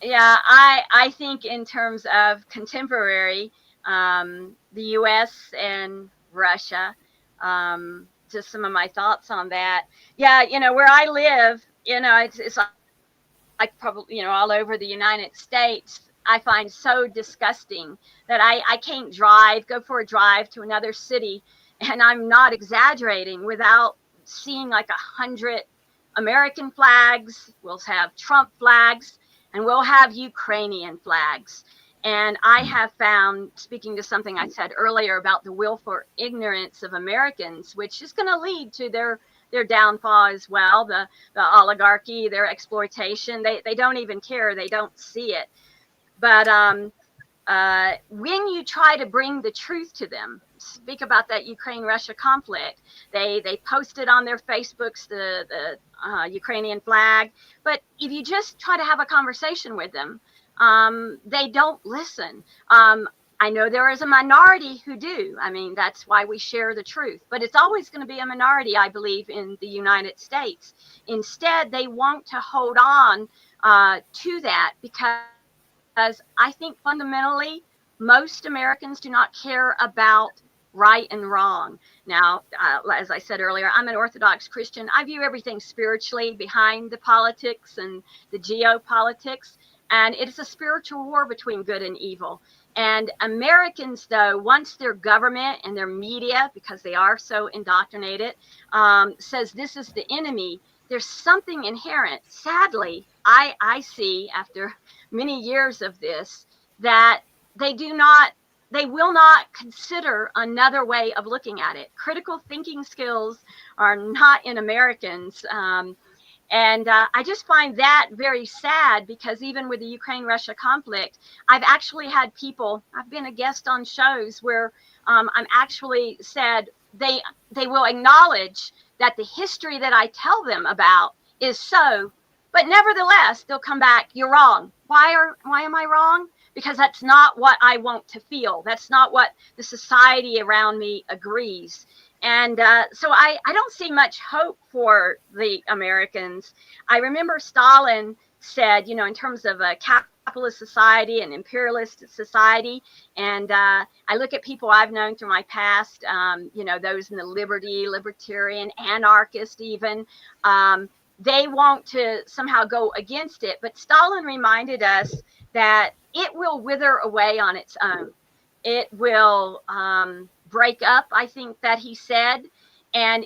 yeah, I think in terms of contemporary, the U.S. and Russia, just some of my thoughts on that. Yeah, where I live, it's like probably, all over the United States, I find so disgusting that I can't go for a drive to another city, and I'm not exaggerating, without seeing like 100 American flags. We'll have Trump flags, and we'll have Ukrainian flags. And I have found, speaking to something I said earlier about the willful ignorance of Americans, which is going to lead to their downfall as well, the oligarchy, their exploitation. They don't even care. They don't see it. But when you try to bring the truth to them, speak about that Ukraine-Russia conflict, they posted on their Facebooks the Ukrainian flag. But if you just try to have a conversation with them, they don't listen. I know there is a minority who do. I mean, that's why we share the truth. But it's always going to be a minority, I believe, in the United States. Instead, they want to hold on to that, because I think fundamentally most Americans do not care about right and wrong. Now, as I said earlier, I'm an Orthodox Christian. I view everything spiritually behind the politics and the geopolitics. And it is a spiritual war between good and evil. And Americans, though, once their government and their media, because they are so indoctrinated, says this is the enemy, there's something inherent. Sadly, I see after many years of this that they will not consider another way of looking at it. Critical thinking skills are not in Americans. And I just find that very sad, because even with the Ukraine-Russia conflict, I've actually had people, I've been a guest on shows where I'm actually said they will acknowledge that the history that I tell them about is so, but nevertheless, they'll come back, you're wrong. Why am I wrong? Because that's not what I want to feel. That's not what the society around me agrees. And so I don't see much hope for the Americans. I remember Stalin said, in terms of a capitalist society and imperialist society, and I look at people I've known through my past, those in the libertarian, anarchist even, they want to somehow go against it. But Stalin reminded us that it will wither away on its own. It will break up, I think that he said. And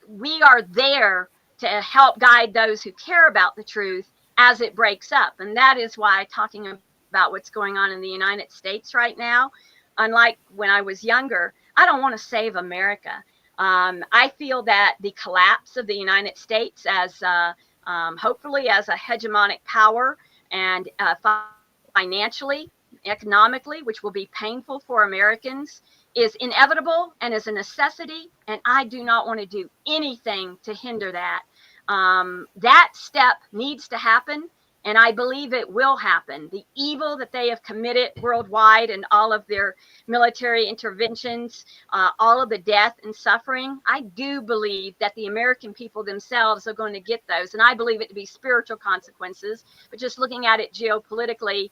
we are there to help guide those who care about the truth as it breaks up. And that is why talking about what's going on in the United States right now, unlike when I was younger, I don't want to save America. I feel that the collapse of the United States as hopefully as a hegemonic power and financially, economically, which will be painful for Americans, is inevitable and is a necessity. And I do not want to do anything to hinder that. That step needs to happen. And I believe it will happen. The evil that they have committed worldwide and all of their military interventions, all of the death and suffering, I do believe that the American people themselves are going to get those. And I believe it to be spiritual consequences. But just looking at it geopolitically,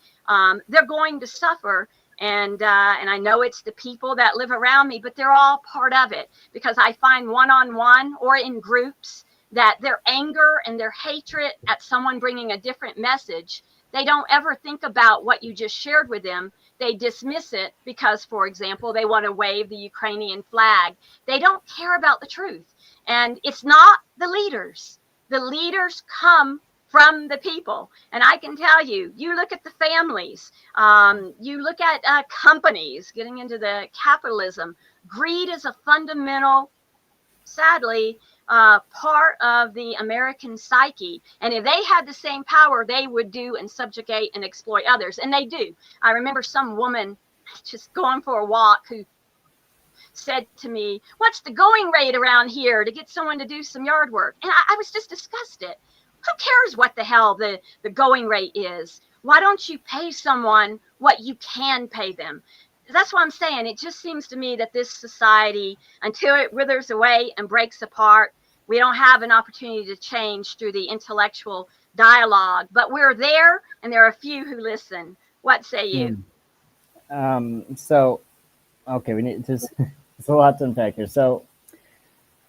they're going to suffer. And I know it's the people that live around me, but they're all part of it, because I find one-on-one or in groups that their anger and their hatred at someone bringing a different message, they don't ever think about what you just shared with them. They dismiss it because, for example, they want to wave the Ukrainian flag. They don't care about the truth. And it's not the leaders. The leaders come from the people. And I can tell you, you look at the families, you look at companies getting into the capitalism. Greed is a fundamental, sadly, part of the American psyche. And if they had the same power, they would do and subjugate and exploit others. And they do. I remember some woman just going for a walk who said to me, "What's the going rate around here to get someone to do some yard work?" And I was just disgusted. Who cares what the hell the going rate is? Why don't you pay someone what you can pay them? That's what I'm saying. It just seems to me that this society, until it withers away and breaks apart, we don't have an opportunity to change through the intellectual dialogue. But we're there, and there are a few who listen. What say you? So, okay, we need there's a lot to unpack here. So,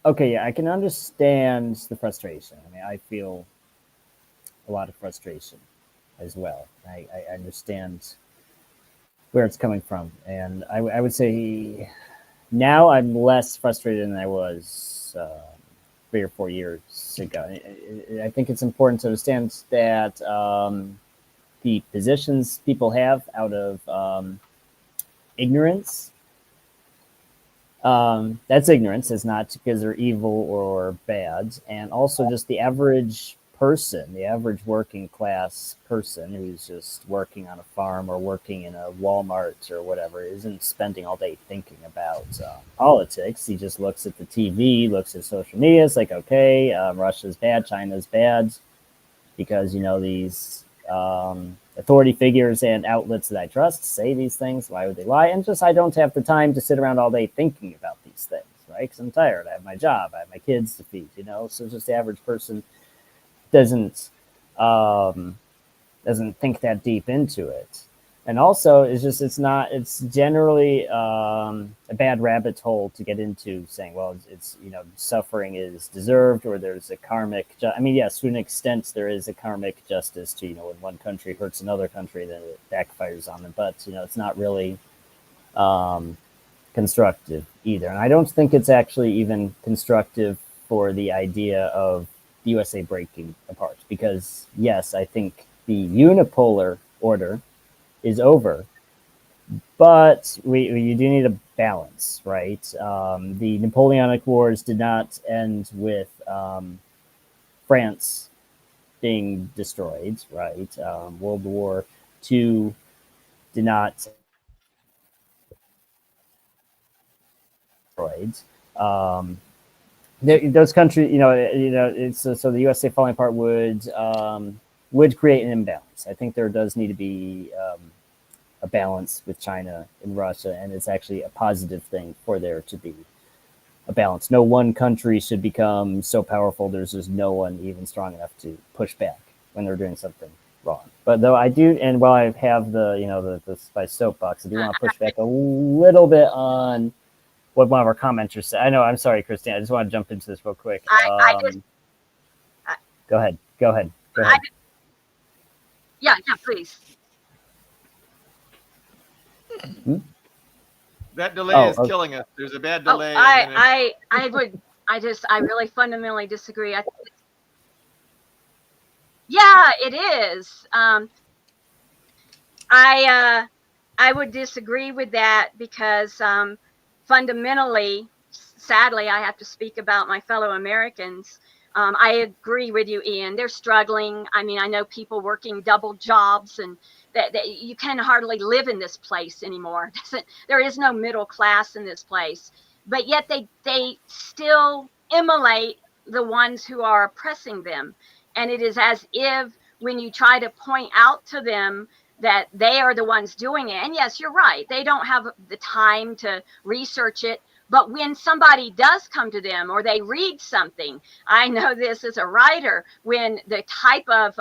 okay, yeah, I can understand the frustration. I mean, I feel a lot of frustration as well. I understand where it's coming from, and I would say now I'm less frustrated than I was 3 or 4 years ago. I think it's important to understand that the positions people have out of ignorance, that's ignorance. It's not because they're evil or bad. And also just the average person, the average working class person who's just working on a farm or working in a Walmart or whatever, isn't spending all day thinking about politics. He just looks at the TV, looks at social media. It's like, okay, Russia's bad, China's bad, because, these authority figures and outlets that I trust say these things. Why would they lie? And just, I don't have the time to sit around all day thinking about these things, right? Because I'm tired. I have my job. I have my kids to feed, So just the average person doesn't think that deep into it. And also, it's generally a bad rabbit hole to get into, saying, well, it's suffering is deserved, or there's a karmic. Yes, to an extent, there is a karmic justice to, when one country hurts another country, then it backfires on them. But it's not really constructive either. And I don't think it's actually even constructive for the idea of the USA breaking apart, because yes, I think the unipolar order is over, but you do need a balance, right? The Napoleonic Wars did not end with France being destroyed, right? World War II did not destroyed. those countries, it's so the USA falling apart would create an imbalance. I think there does need to be a balance with China and Russia, and it's actually a positive thing for there to be a balance. No one country should become so powerful there's just no one even strong enough to push back when they're doing something wrong. But though I do, and while I have the by soapbox, I do want to push back a little bit on what one of our commenters said. I know, I'm sorry, Christine. I just want to jump into this real quick. Go ahead. Yeah, please. That delay is killing us. There's a bad delay. I really fundamentally disagree. Yeah, it is. I would disagree with that because fundamentally, sadly, I have to speak about my fellow Americans. I agree with you, Ian. They're struggling. I mean, I know people working double jobs, and that you can hardly live in this place anymore. There is no middle class in this place, but yet they still immolate the ones who are oppressing them. And it is as if when you try to point out to them that they are the ones doing it, and yes, you're right, they don't have the time to research it. But when somebody does come to them or they read something, I know this as a writer, when the type of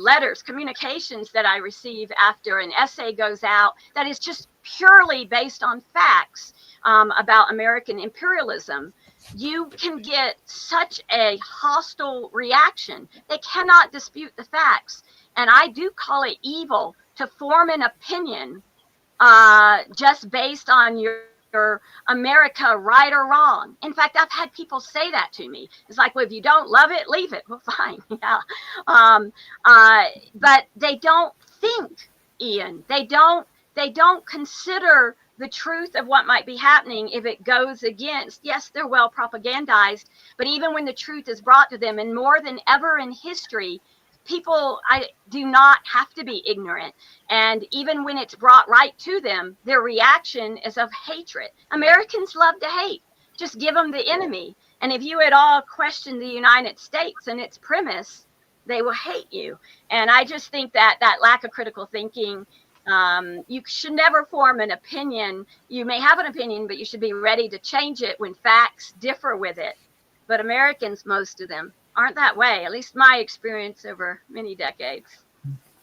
letters, communications that I receive after an essay goes out that is just purely based on facts about American imperialism, you can get such a hostile reaction. They cannot dispute the facts. And I do call it evil to form an opinion just based on your America right or wrong. In fact, I've had people say that to me. It's like, well, if you don't love it, leave it. Well, fine. Yeah. But they don't think, Ian. They don't consider the truth of what might be happening if it goes against. Yes, they're well propagandized, but even when the truth is brought to them, and more than ever in history, people do not have to be ignorant. And even when it's brought right to them, their reaction is of hatred. Americans love to hate. Just give them the enemy. And if you at all question the United States and its premise, they will hate you. And I just think that lack of critical thinking, you should never form an opinion. You may have an opinion, but you should be ready to change it when facts differ with it. But Americans, most of them, aren't that way, at least my experience over many decades.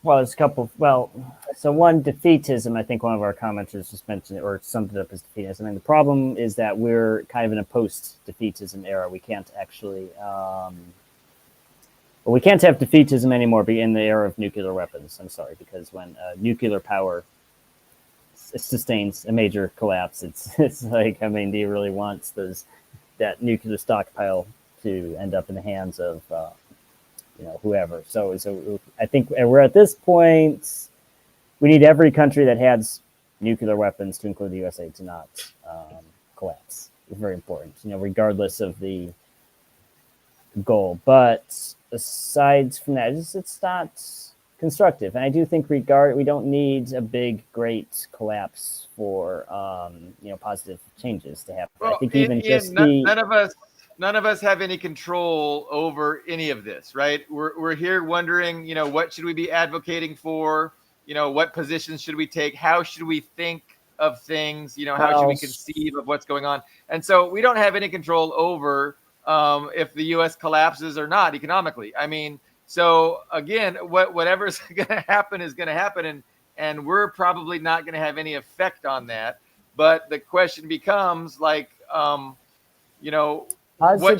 Well, there's a couple. Well, so one, defeatism. I think one of our commenters just mentioned it or summed it up as defeatism. I mean, the problem is that we're kind of in a post-defeatism era. We can't actually, we can't have defeatism anymore. Be in the era of nuclear weapons. I'm sorry, because when nuclear power sustains a major collapse, it's like, I mean, do you really want that nuclear stockpile to end up in the hands of whoever? So I think we're at this point. We need every country that has nuclear weapons, to include the USA, to not collapse. It's very important, regardless of the goal. But aside from that, it's not constructive. And I do think we don't need a big, great collapse for positive changes to happen. Well, I think even none of us have any control over any of this, right? We're here wondering, what should we be advocating for? What positions should we take? How should we think of things? How should we conceive of what's going on? And so we don't have any control over if the U.S. collapses or not economically. I mean, so again, whatever's going to happen is going to happen, and we're probably not going to have any effect on that. But the question becomes like, what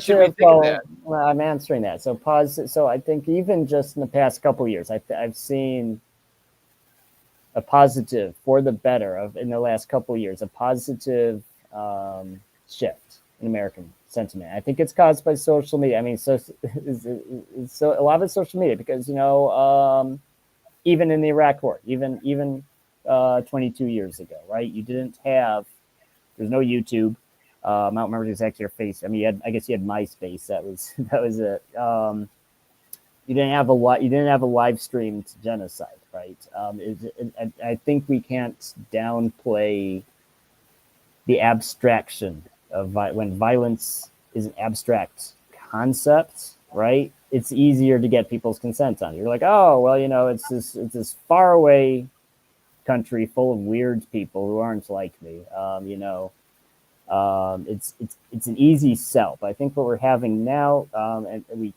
should we think of that? Well, I'm answering that. So So I think even just in the past couple of years, I've seen a positive for the better in the last couple of years, a positive shift in American sentiment. I think it's caused by social media. I mean, so a lot of it's social media because even in the Iraq War, even 22 years ago, right? There's no YouTube. I don't remember exactly your face. I mean, I guess you had MySpace. That was it. You didn't have a live streamed genocide, right? I think we can't downplay the abstraction when violence is an abstract concept, right? It's easier to get people's consent on. You're like, oh, well, it's this faraway country full of weird people who aren't like me. It's an easy sell. But I think what we're having now, and we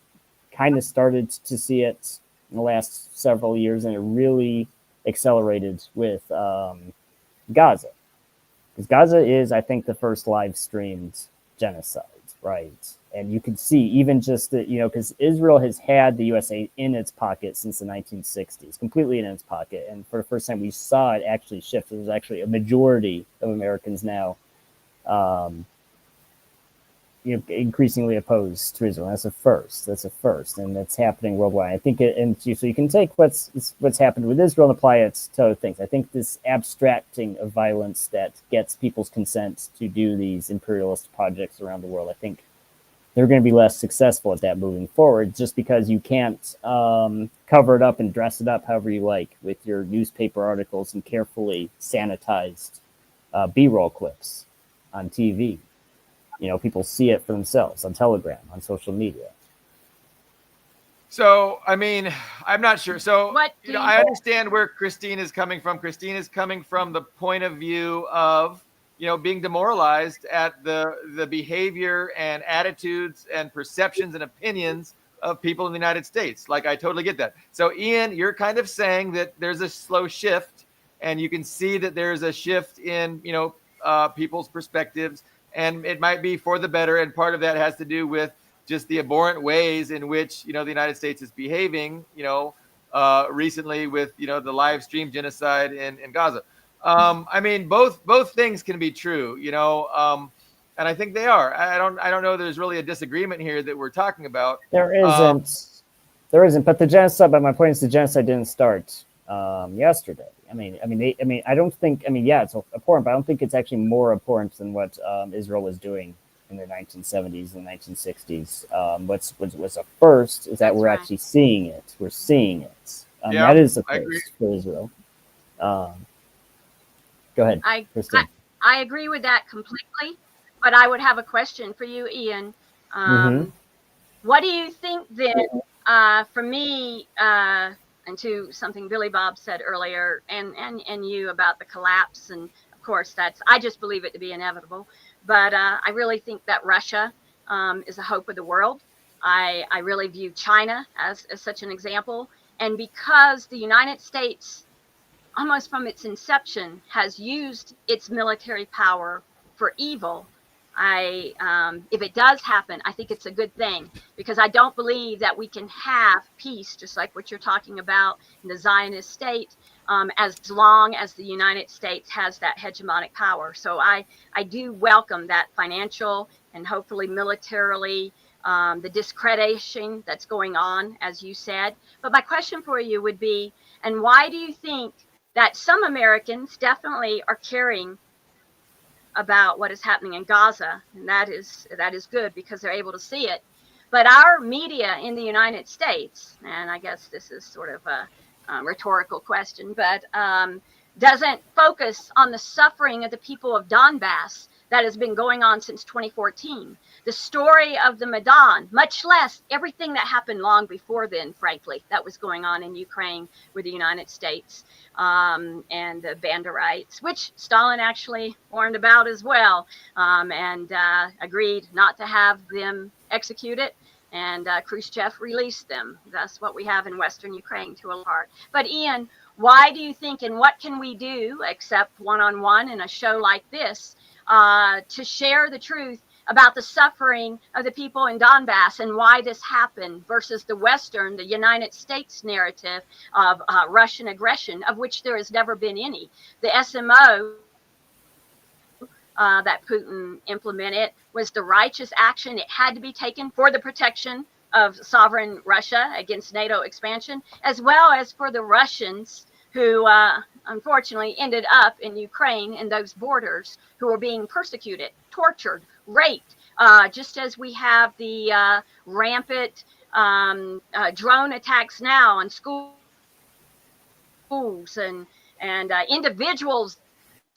kind of started to see it in the last several years, and it really accelerated with Gaza. Because Gaza is, I think, the first live streamed genocide, right? And you can see even just that, because Israel has had the USA in its pocket since the 1960s, completely in its pocket. And for the first time, we saw it actually shift. There's actually a majority of Americans now um, increasingly opposed to Israel. That's a first. And that's happening worldwide. I think, so you can take what's happened with Israel and apply it to other things. I think this abstracting of violence that gets people's consent to do these imperialist projects around the world, I think they're going to be less successful at that moving forward, just because you can't cover it up and dress it up however you like with your newspaper articles and carefully sanitized B-roll clips on TV. People see it for themselves on Telegram, on social media. So, I mean, I'm not sure. So, I think? understand where Christine is coming from. Christine is coming from the point of view of, being demoralized at the behavior and attitudes and perceptions and opinions of people in the United States. Like, I totally get that. So, Ian, you're kind of saying that there's a slow shift, and you can see that there's a shift in, people's perspectives, and it might be for the better. And part of that has to do with just the abhorrent ways in which, the United States is behaving, recently with, the live stream genocide in Gaza. I mean, both things can be true, and I think they are. I don't know. There's really a disagreement here that we're talking about. There isn't. But the genocide. But my point is, the genocide didn't start yesterday. I don't think. Yeah, it's abhorrent, but I don't think it's actually more abhorrent than what Israel was doing in the 1970s and 1960s. What's a first is that we're actually seeing it. We're seeing it. That is the first for Israel. Go ahead, Kristen. I agree with that completely, but I would have a question for you, Ian. What do you think then, for me, and to something Billy Bob said earlier, and you about the collapse, and of course I just believe it to be inevitable, but I really think that Russia is the hope of the world. I really view China as such an example, and because the United States, almost from its inception, has used its military power for evil, if it does happen, I think it's a good thing, because I don't believe that we can have peace, just like what you're talking about in the Zionist state, as long as the United States has that hegemonic power. So I do welcome that financial and hopefully militarily, the discreditation that's going on, as you said. But my question for you would be, and why do you think that some Americans definitely are caring about what is happening in Gaza, and that is good, because they're able to see it. But our media in the United States, and I guess this is sort of a rhetorical question, but doesn't focus on the suffering of the people of Donbass that has been going on since 2014. The story of the Maidan, much less everything that happened long before then, frankly, that was going on in Ukraine with the United States, and the Banderites, which Stalin actually warned about as well, and agreed not to have them executed. And Khrushchev released them. That's what we have in Western Ukraine to a part. But Ian, why do you think, and what can we do except one-on-one in a show like this, to share the truth about the suffering of the people in Donbass and why this happened, versus the Western, the United States narrative of Russian aggression, of which there has never been any. The SMO that Putin implemented was the righteous action. It had to be taken for the protection of sovereign Russia against NATO expansion, as well as for the Russians who unfortunately ended up in Ukraine in those borders, who were being persecuted, tortured, raped, just as we have the rampant drone attacks now on schools and individuals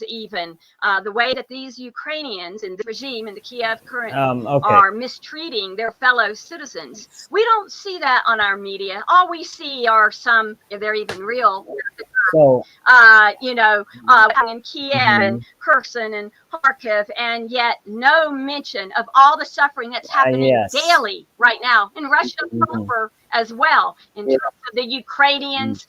even the way that these Ukrainians in the regime in the Kiev currently Okay. are mistreating their fellow citizens. We don't see that on our media. All we see are some, if they're even real, So in Kiev and Kherson and Kharkiv, and yet no mention of all the suffering that's happening yes. daily right now in Russia proper as well, in terms of the Ukrainians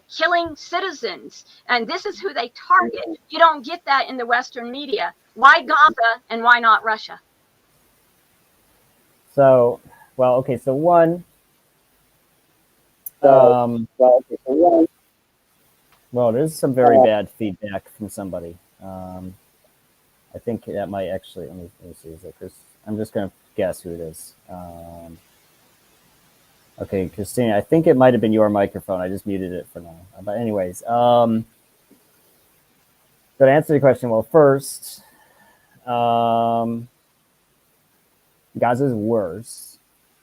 killing citizens. And this is who they target. You don't get that in the Western media. Why Gaza and why not Russia? So, well, okay. So one, well, there's some very bad feedback from somebody. I think that might actually. Let me see. Is it Chris? I'm just gonna guess who it is. Okay, Christine. I think it might have been your microphone. I just muted it for now. But anyways, so to answer the question, well, first, Gaza's worse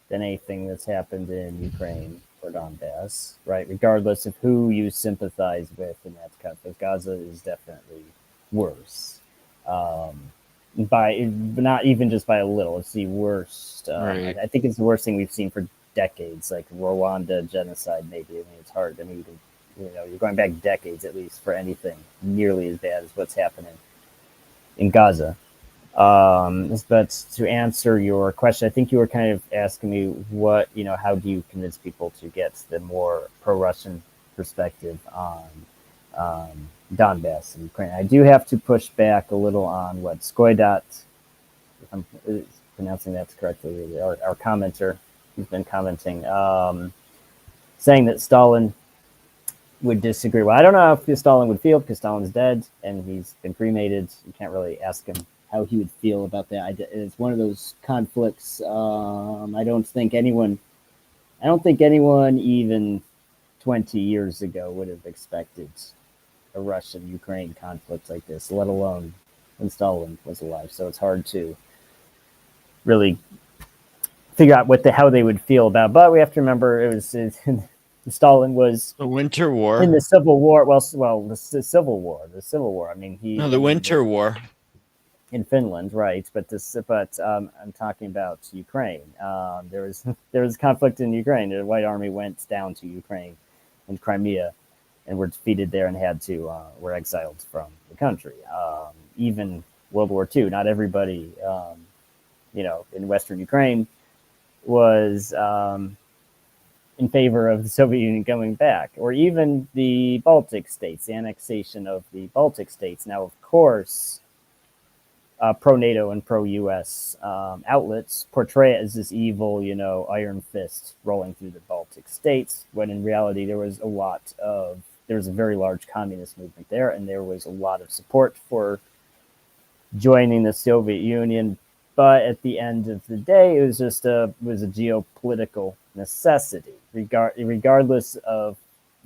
than anything that's happened in Ukraine or Donbass, right? Regardless of who you sympathize with in that conflict, Gaza is definitely worse. By not even just by a little, it's the worst. Right. I think it's the worst thing we've seen for decades, like Rwanda genocide. Maybe I mean it's hard. I mean, you're going back decades at least for anything nearly as bad as what's happening in Gaza. But to answer your question, I think you were kind of asking me what, how do you convince people to get the more pro-Russian perspective on Donbass and Ukraine. I do have to push back a little on what Skoidat, if I'm pronouncing that correctly, our commenter who's been commenting, saying that Stalin would disagree. Well, I don't know how Stalin would feel because Stalin's dead and he's been cremated. You can't really ask him how he would feel about that. It's one of those conflicts. I don't think anyone even 20 years ago would have expected a Russian-Ukraine conflict like this, let alone when Stalin was alive. So it's hard to really figure out how they would feel about. But we have to remember Stalin was The Winter War. in the Civil War. Well, the Civil War. I mean, the Winter War in Finland, right? But I'm talking about Ukraine. There was conflict in Ukraine. The White Army went down to Ukraine and Crimea, and were defeated there and were exiled from the country. Even World War II, not everybody, in Western Ukraine was in favor of the Soviet Union coming back, or even the Baltic states, the annexation of the Baltic states. Now, of course, pro-NATO and pro-US outlets portray it as this evil, iron fist rolling through the Baltic states, when in reality there was a very large communist movement there, and there was a lot of support for joining the Soviet Union. But at the end of the day, it was a geopolitical necessity, regardless of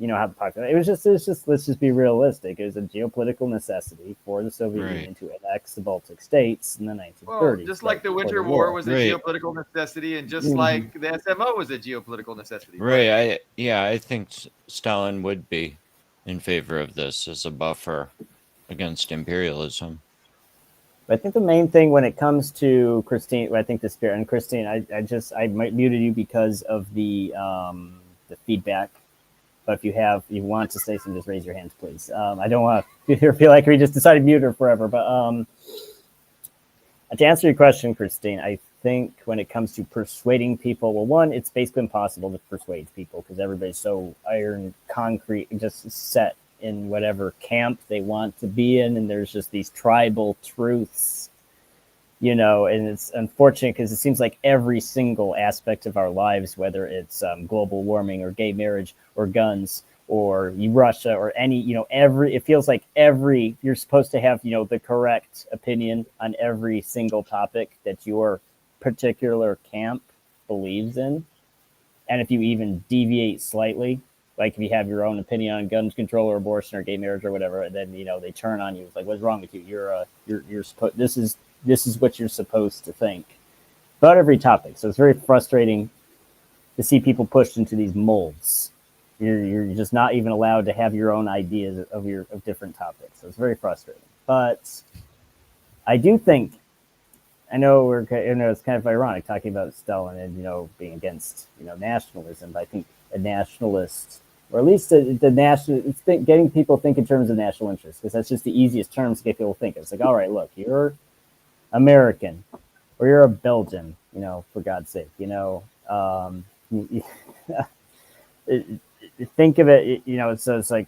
how the population. It was just let's just be realistic. It was a geopolitical necessity for the Soviet Union to annex the Baltic states in the 1930s. Well, just like the Winter War was a geopolitical necessity, and just like the SMO was a geopolitical necessity. Right. I think Stalin would be in favor of this as a buffer against imperialism. I think the main thing when it comes to Christine, I think the spirit, and Christine, I might muted you because of the feedback. But if you want to say something, just raise your hands, please. I don't want to feel like we just decided to mute her forever. But to answer your question, Christine, I think when it comes to persuading people, well, one, it's basically impossible to persuade people because everybody's so iron concrete, just set in whatever camp they want to be in, and there's just these tribal truths, and it's unfortunate because it seems like every single aspect of our lives, whether it's global warming or gay marriage or guns or Russia or any, it feels like you're supposed to have, the correct opinion on every single topic that your particular camp believes in. And if you even deviate slightly, like if you have your own opinion on gun control or abortion or gay marriage or whatever, and then, they turn on you. It's like, what's wrong with you? You're supposed, this is what you're supposed to think about every topic. So it's very frustrating to see people pushed into these molds You're just not even allowed to have your own ideas of different topics. So it's very frustrating. But I do think, I know it's kind of ironic talking about Stalin and being against nationalism. But I think a nationalist, or at least the national, getting people to think in terms of national interest, because that's just the easiest terms to get people to think. It's like, all right, look, you're American, or you're a Belgian, for God's sake, think of it, so it's like,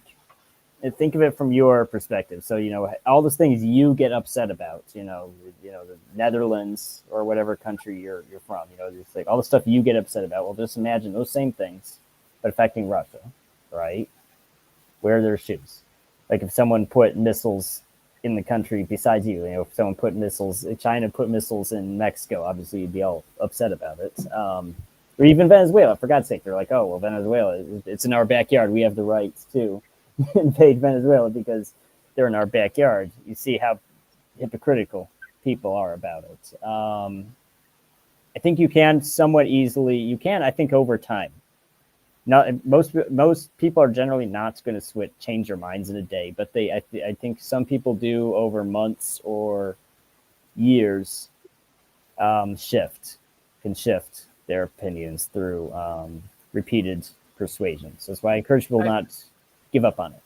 think of it from your perspective. So, all those things you get upset about, the Netherlands or whatever country you're from, it's like all the stuff you get upset about. Well, just imagine those same things, but affecting Russia, right? Wear their shoes. Like if someone put missiles in the country besides you, if someone put missiles, if China put missiles in Mexico, obviously you'd be all upset about it. Or even Venezuela, for God's sake, they're like, oh, well, Venezuela, it's in our backyard. We have the rights to invade Venezuela because they're in our backyard. You see how hypocritical people are about it. I think you can somewhat easily, I think over time. Not most people are generally not going to change their minds in a day, but I think some people do over months or years can shift their opinions through repeated persuasion. So that's why I encourage people not give up on it.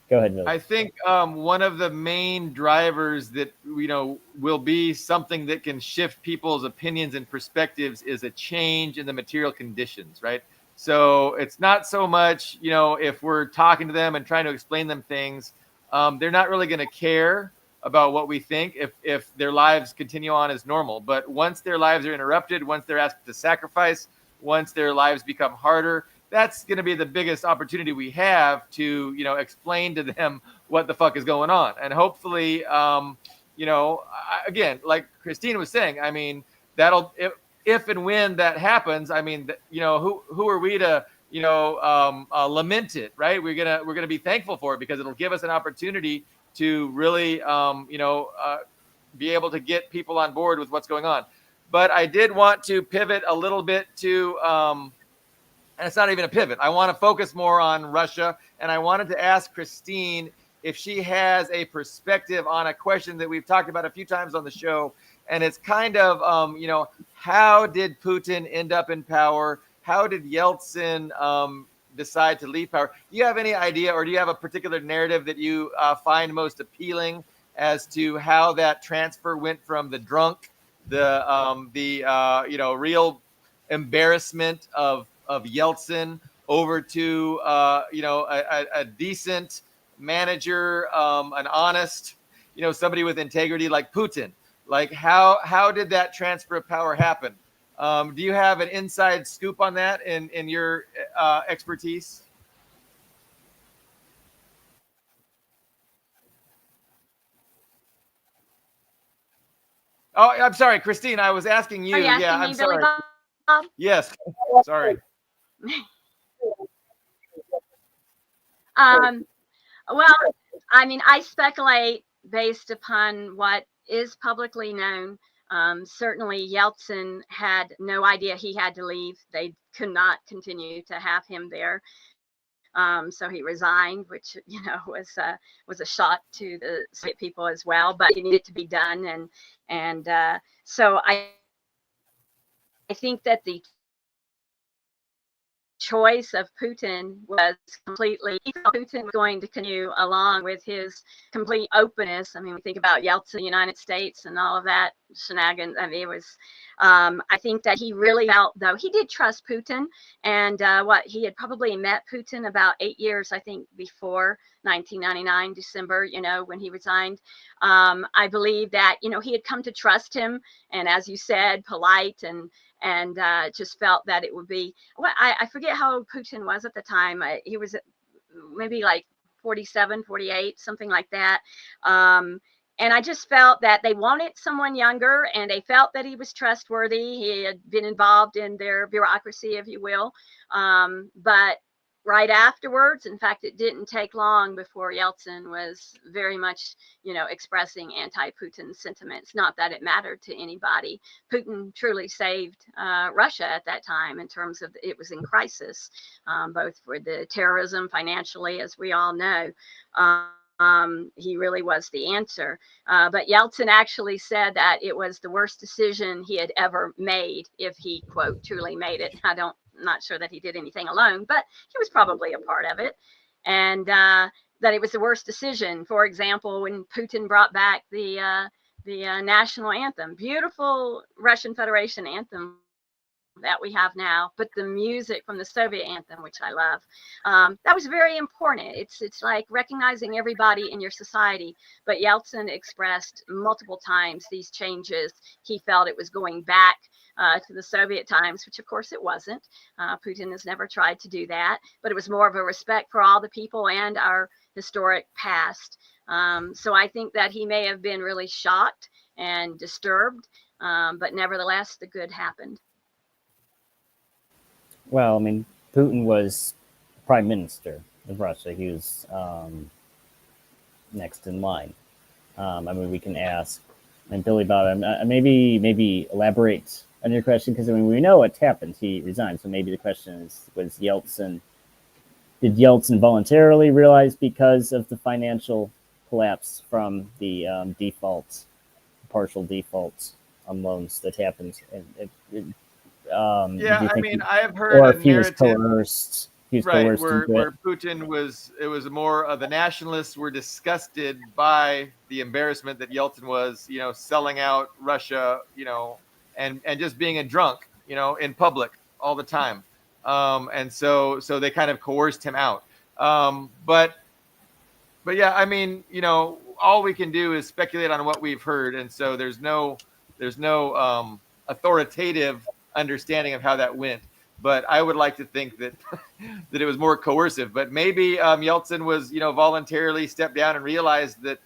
Go ahead, Billy. I think one of the main drivers that will be something that can shift people's opinions and perspectives is a change in the material conditions, right? So it's not so much, if we're talking to them and trying to explain them things, they're not really going to care about what we think if their lives continue on as normal. But once their lives are interrupted, once they're asked to sacrifice, once their lives become harder, that's going to be the biggest opportunity we have to, explain to them what the fuck is going on. And hopefully, again, like Christine was saying, I mean, if and when that happens, I mean, who are we to, lament it, right? We're gonna be thankful for it because it'll give us an opportunity to really, be able to get people on board with what's going on. But I did want to pivot a little bit to, and it's not even a pivot. I want to focus more on Russia, and I wanted to ask Christine if she has a perspective on a question that we've talked about a few times on the show. And it's kind of, how did Putin end up in power? How did Yeltsin decide to leave power? Do you have any idea, or do you have a particular narrative that you find most appealing as to how that transfer went from the drunk, real embarrassment of Yeltsin over to, a decent manager, an honest, somebody with integrity like Putin? Like how did that transfer of power happen? Do you have an inside scoop on that in your expertise? Oh, I'm sorry, Christine. I was asking you. Are you asking Yeah, me, I'm Billy sorry. Bob? Yes, sorry. Well, I mean, I speculate based upon what is publicly known. Certainly, Yeltsin had no idea he had to leave. They could not continue to have him there. So he resigned, which was a shot to the Soviet people as well. But it needed to be done, and so I think that the choice of Putin was completely, Putin was going to continue along with his complete openness. I mean, we think about Yeltsin, the United States, and all of that shenanigans. I mean, it was, I think that he really felt, though, he did trust Putin. And he had probably met Putin about 8 years, I think, before 1999, December, when he resigned. I believe that, he had come to trust him. And as you said, polite and just felt that it would be, I forget how Putin was at the time. He was maybe like 47, 48, something like that. And I just felt that they wanted someone younger, and they felt that he was trustworthy. He had been involved in their bureaucracy, if you will. But right afterwards. In fact, it didn't take long before Yeltsin was very much, expressing anti-Putin sentiments. Not that it mattered to anybody. Putin truly saved Russia at that time in terms of it was in crisis, both for the terrorism financially, as we all know. He really was the answer. But Yeltsin actually said that it was the worst decision he had ever made, if he, quote, truly made it. I'm not sure that he did anything alone, but he was probably a part of it. And that it was the worst decision. For example, when Putin brought back the national anthem, beautiful Russian Federation anthem that we have now, but the music from the Soviet anthem, which I love, that was very important. It's like recognizing everybody in your society. But Yeltsin expressed multiple times these changes. He felt it was going back to the Soviet times, which of course it wasn't. Putin has never tried to do that, but it was more of a respect for all the people and our historic past. So I think that he may have been really shocked and disturbed, but nevertheless, the good happened. Well, I mean, Putin was prime minister of Russia. He was next in line. I mean, we can ask and Billy about it. Maybe elaborate on your question, because I mean, we know what happened. He resigned, so maybe the question is: did Yeltsin voluntarily realize, because of the financial collapse from the partial default on loans that happened? Yeah, I mean, I have heard or a if he was narrative, coerced, right, where Putin it was more the nationalists were disgusted by the embarrassment that Yeltsin was, selling out Russia, and just being a drunk, in public all the time. And so they kind of coerced him out. But yeah, I mean, all we can do is speculate on what we've heard. And so there's no authoritative understanding of how that went. But I would like to think that that it was more coercive. But maybe Yeltsin was, voluntarily stepped down and realized that,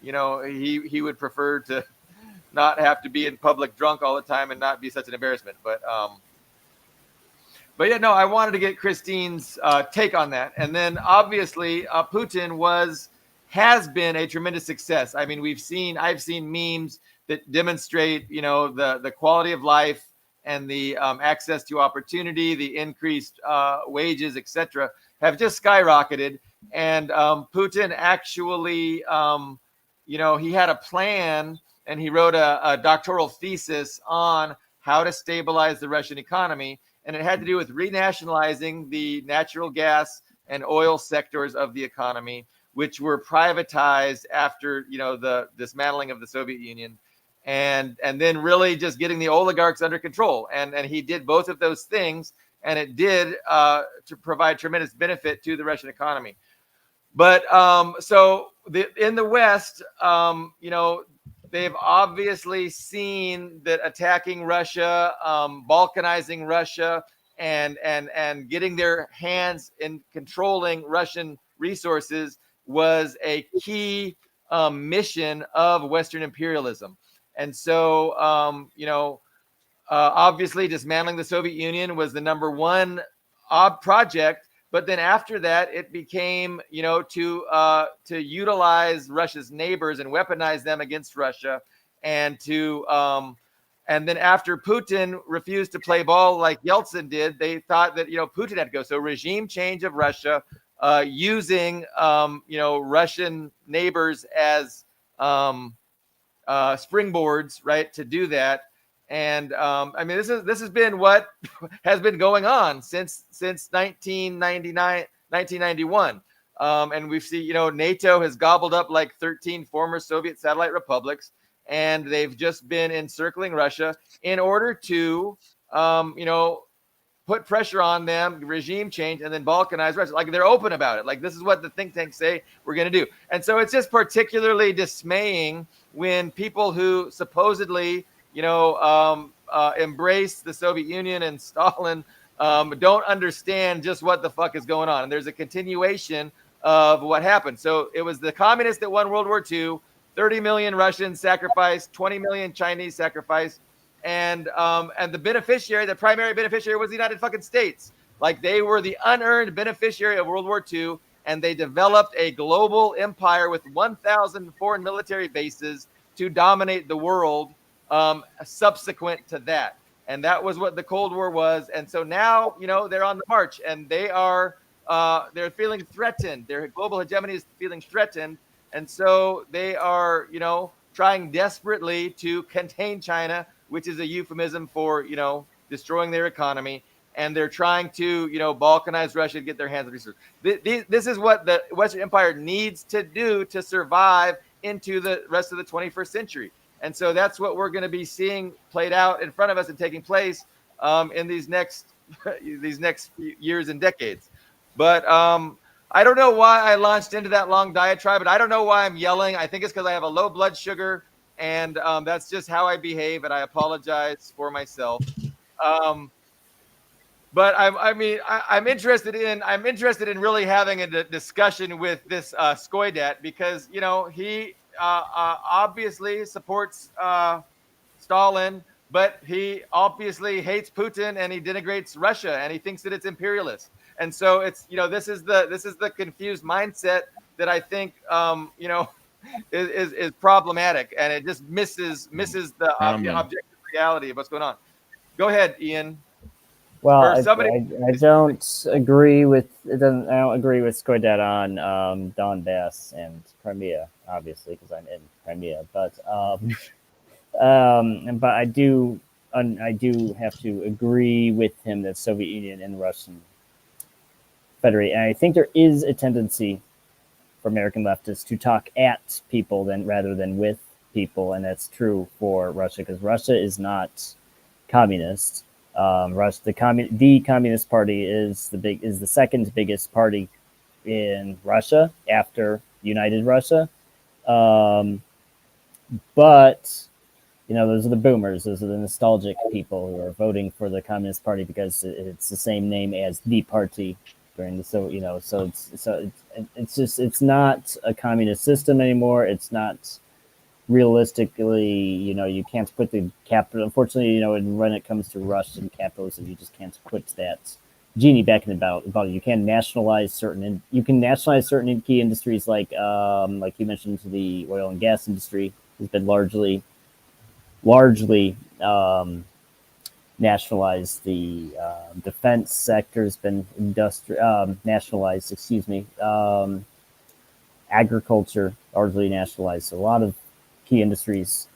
he would prefer to not have to be in public drunk all the time and not be such an embarrassment. But yeah, no, I wanted to get Christine's take on that. And then obviously Putin has been a tremendous success. I mean, I've seen memes that demonstrate, the quality of life and the access to opportunity, the increased wages, etc., have just skyrocketed. And Putin actually, he had a plan, and he wrote a doctoral thesis on how to stabilize the Russian economy. And it had to do with renationalizing the natural gas and oil sectors of the economy, which were privatized after, the dismantling of the Soviet Union. And then really just getting the oligarchs under control. And he did both of those things, and it did to provide tremendous benefit to the Russian economy. But in the West, they've obviously seen that attacking Russia, balkanizing Russia, and getting their hands in controlling Russian resources was a key mission of Western imperialism. And so, obviously dismantling the Soviet Union was the number one project. But then after that, it became, to utilize Russia's neighbors and weaponize them against Russia. And and then after Putin refused to play ball like Yeltsin did, they thought that, Putin had to go. So regime change of Russia, using, Russian neighbors as springboards, right, to do that. And I mean, this has been what has been going on since 1991. And we've seen, NATO has gobbled up like 13 former Soviet satellite republics, and they've just been encircling Russia in order to, put pressure on them, regime change, and then balkanize Russia. Like, they're open about it. Like, this is what the think tanks say we're going to do. And so it's just particularly dismaying when people who supposedly, embrace the Soviet Union and Stalin don't understand just what the fuck is going on. And there's a continuation of what happened. So it was the communists that won World War II, 30 million Russians sacrificed, 20 million Chinese sacrificed. And the primary beneficiary was the United fucking States. like they were the unearned beneficiary of World War II, and they developed a global empire with 1,000 foreign military bases to dominate the world subsequent to that. And that was what the Cold War was. And so now, they're on the march, and they're feeling threatened. Their global hegemony is feeling threatened. And so they are, trying desperately to contain China, which is a euphemism for, destroying their economy. And they're trying to, balkanize Russia and get their hands on resources. This is what the Western Empire needs to do to survive into the rest of the 21st century. And so that's what we're going to be seeing played out in front of us and taking place in these next years and decades. But I don't know why I launched into that long diatribe, but I don't know why I'm yelling. I think it's because I have a low blood sugar, and that's just how I behave, and I apologize for myself. But I'm interested in really having a discussion with this Skoidat, because he obviously supports Stalin, but he obviously hates Putin, and he denigrates Russia, and he thinks that it's imperialist. And so it's this is the confused mindset that I think is problematic, and it just misses the objective reality of what's going on. Go ahead, Ian. Well, Or somebody. I don't agree with it. I don't agree with Skoidat on Donbass and Crimea, obviously, because I'm in Crimea. But but I do have to agree with him that Soviet Union and Russian Federation. And I think there is a tendency for American leftists to talk at people rather than with people, and that's true for Russia, because Russia is not communist. The Communist Party is the second biggest party in Russia after United Russia. But those are the boomers. Those are the nostalgic people who are voting for the Communist Party because it's the same name as the party during the so it's not a communist system anymore. It's not realistically, you can't put the capital. Unfortunately, when it comes to Russian capitalism, you just can't put that genie back in the bottle. You can nationalize certain key industries, like you mentioned, the oil and gas industry has been largely nationalized. The defense sector has been nationalized. Agriculture largely nationalized. So a lot of key industries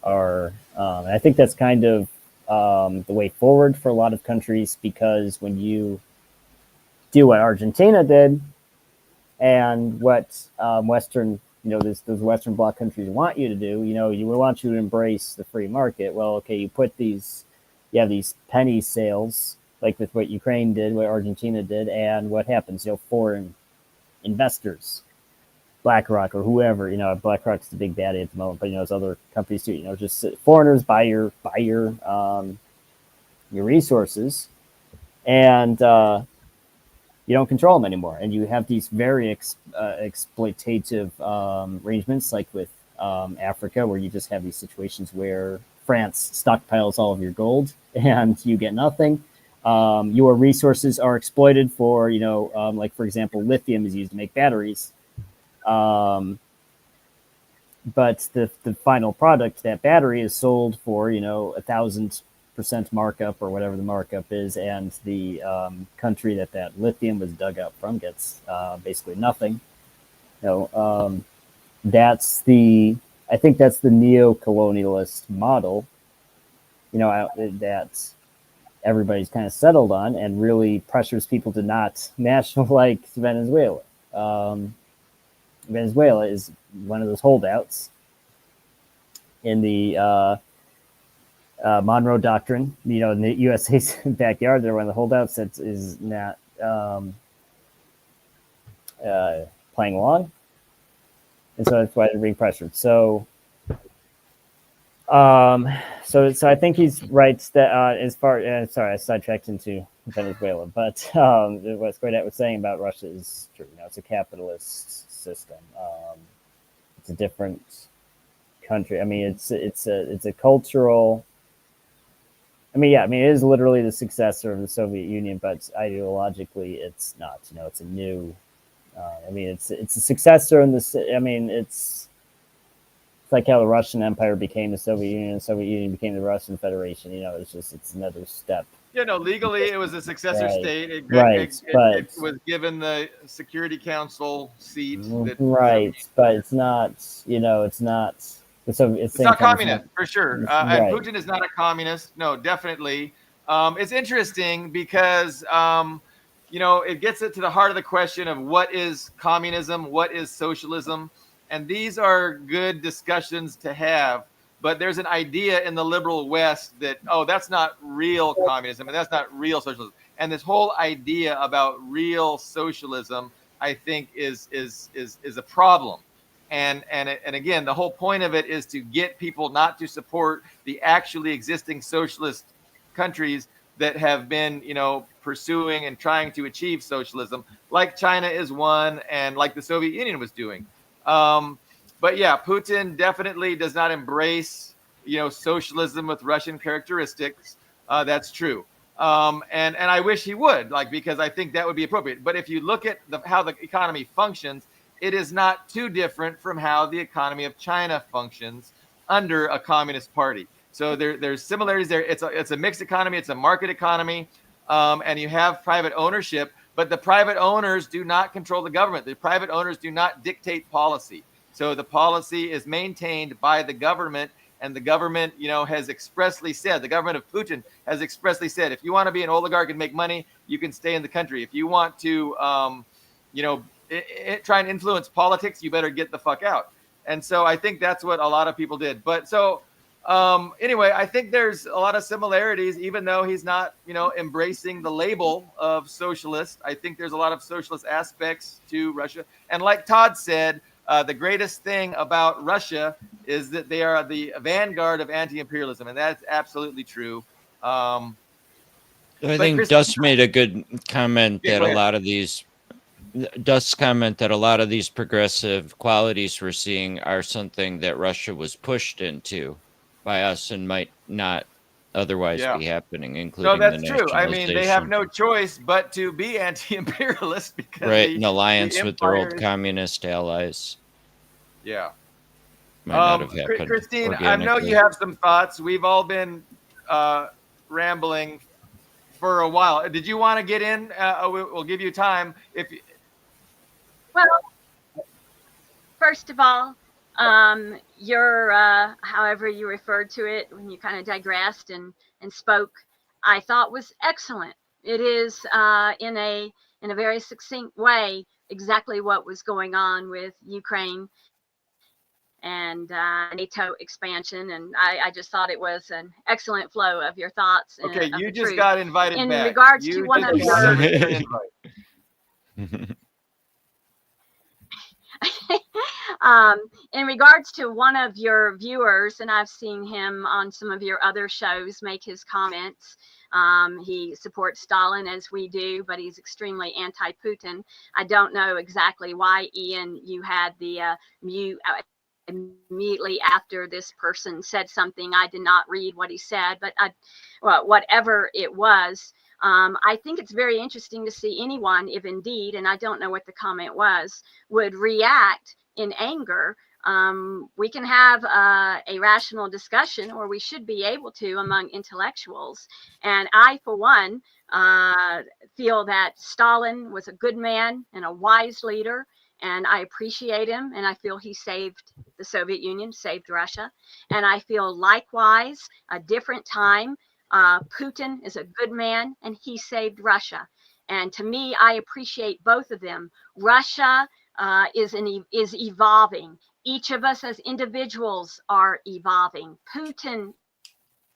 are. And I think that's kind of the way forward for a lot of countries, because when you do what Argentina did and what Western, those Western Bloc countries want you to do, you want you to embrace the free market. Well, okay, you have these penny sales, like with what Ukraine did, what Argentina did, and what happens? Foreign investors, BlackRock or whoever, BlackRock's the big baddie at the moment, but there's other companies too. Just foreigners buy your resources, and you don't control them anymore. And you have these very exploitative arrangements, like with Africa, where you just have these situations where France stockpiles all of your gold and you get nothing. Your resources are exploited for, like, for example, lithium is used to make batteries. But the final product, that battery, is sold for 1,000% markup or whatever the markup is, and the country that lithium was dug up from gets basically nothing. I think that's the neo-colonialist model, that everybody's kind of settled on, and really pressures people to not like Venezuela. Venezuela is one of those holdouts in the Monroe Doctrine. In the USA's backyard, they're one of the holdouts that is not playing along, and so that's why they're being pressured. So I think he's right that as far sorry, I sidetracked into Venezuela, but what Skoidat was saying about Russia is true. It's a capitalist system. It's a different country. I mean, it's a cultural. it is literally the successor of the Soviet Union, but ideologically, it's not. It's a new. It's a successor in this. It's like how the Russian Empire became the Soviet Union, and the Soviet Union became the Russian Federation. It's another step. Legally, it was a successor Right. state. It But was given the Security Council seat. Right, but it's not. It's not. It's not communist for sure. And Right. Putin is not a communist. No, definitely. It's interesting because it gets it to the heart of the question of what is communism, what is socialism, and these are good discussions to have. But there's an idea in the liberal West that that's not real communism and that's not real socialism. And this whole idea about real socialism, I think, is a problem. And again, the whole point of it is to get people not to support the actually existing socialist countries that have been, pursuing and trying to achieve socialism, like China is one, and like the Soviet Union was doing. But yeah, Putin definitely does not embrace, socialism with Russian characteristics. That's true. And I wish he would, because I think that would be appropriate. But if you look at how the economy functions, it is not too different from how the economy of China functions under a communist party. So there's similarities there. It's a mixed economy. It's a market economy, and you have private ownership. But the private owners do not control the government. The private owners do not dictate policy. So the policy is maintained by the government, and the government, has expressly said, the government of Putin has expressly said, if you want to be an oligarch and make money, you can stay in the country. If you want to, try and influence politics, you better get the fuck out. And so I think that's what a lot of people did. But so anyway, I think there's a lot of similarities, even though he's not, embracing the label of socialist. I think there's a lot of socialist aspects to Russia. And like Todd said, the greatest thing about Russia is that they are the vanguard of anti-imperialism, and that's absolutely true. I think Dust made a good comment that a lot of these progressive qualities we're seeing are something that Russia was pushed into by us and might not otherwise be happening, including that's true. I mean, they have no choice but to be anti-imperialist because in alliance with their old communist allies. Yeah. Might not have happened. Christine, I know you have some thoughts. We've all been rambling for a while. Did you want to get in? We'll give you time. Well, first of all, your however you referred to it when you kind of digressed and spoke, I thought was excellent. It is in a very succinct way exactly what was going on with Ukraine and NATO expansion, and I just thought it was an excellent flow of your thoughts. Okay, you just got invited in back. regards to one of your in regards to one of your viewers, and I've seen him on some of your other shows make his comments. He supports Stalin as we do, but he's extremely anti-Putin. I don't know exactly why, Ian, you had the mute immediately after this person said something. I did not read what he said, but whatever it was, I think it's very interesting to see anyone, if indeed, and I don't know what the comment was, would react in anger. We can have a rational discussion, or we should be able to, among intellectuals. And I, for one, feel that Stalin was a good man and a wise leader, and I appreciate him, and I feel he saved the Soviet Union, saved Russia. And I feel likewise, a different time, Putin is a good man, and he saved Russia. And to me, I appreciate both of them. Russia is evolving. Each of us as individuals are evolving. Putin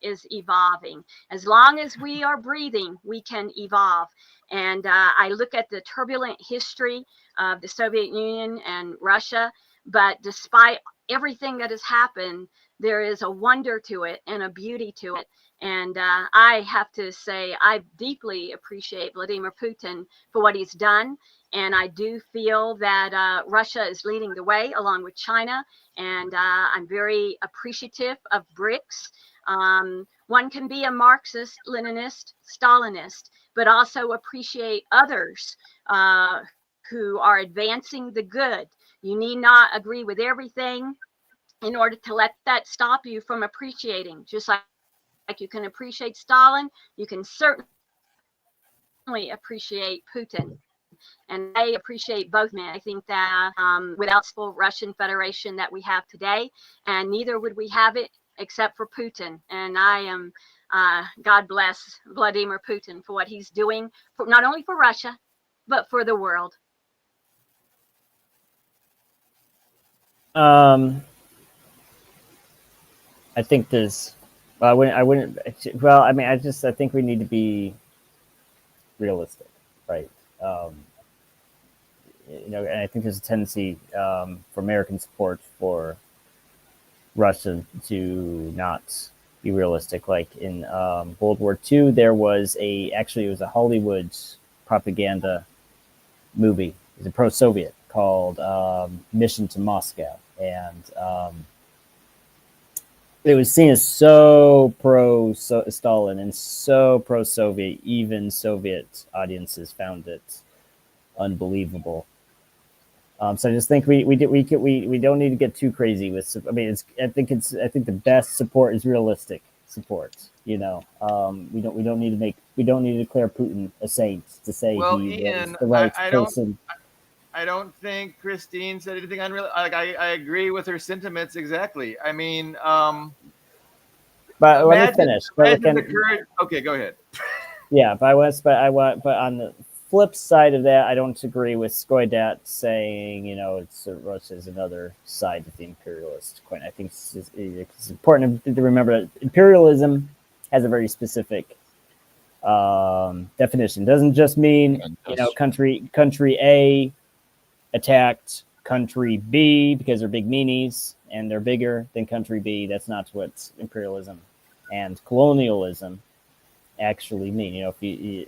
is evolving. As long as we are breathing, we can evolve. And I look at the turbulent history of the Soviet Union and Russia, but despite everything that has happened, there is a wonder to it and a beauty to it. And I have to say, I deeply appreciate Vladimir Putin for what he's done. And I do feel that Russia is leading the way along with China. And I'm very appreciative of BRICS. One One can be a Marxist, Leninist, Stalinist, but also appreciate others who are advancing the good. You need not agree with everything in order to let that stop you from appreciating. Just like you can appreciate Stalin, you can certainly appreciate Putin. And I appreciate both men. I think that without the Russian Federation that we have today, and neither would we have it except for Putin. And I am, God bless Vladimir Putin for what he's doing, for not only for Russia, but for the world. I think there's. Well, I wouldn't. Well, I mean, I think we need to be realistic, right? And I think there's a tendency for American support for Russia to not be realistic. Like in World War II, there was it was a Hollywood propaganda movie. It was a pro-Soviet called Mission to Moscow, and it was seen as so pro-Stalin and so pro-Soviet. Even Soviet audiences found it unbelievable. So I just think we don't need to get too crazy with. I mean, I think the best support is realistic support. We don't need to declare Putin a saint to say he was the right person. I don't think Christine said anything unreal. Like I agree with her sentiments exactly. I mean, but let me finish. Okay, go ahead. Yeah, but on the flip side of that, I don't agree with Skoidat saying, Russia is another side of the imperialist coin. I think it's important to remember that imperialism has a very specific definition. It doesn't just mean, country A attacked country B because they're big meanies and they're bigger than country B. That's not what imperialism and colonialism actually mean. If you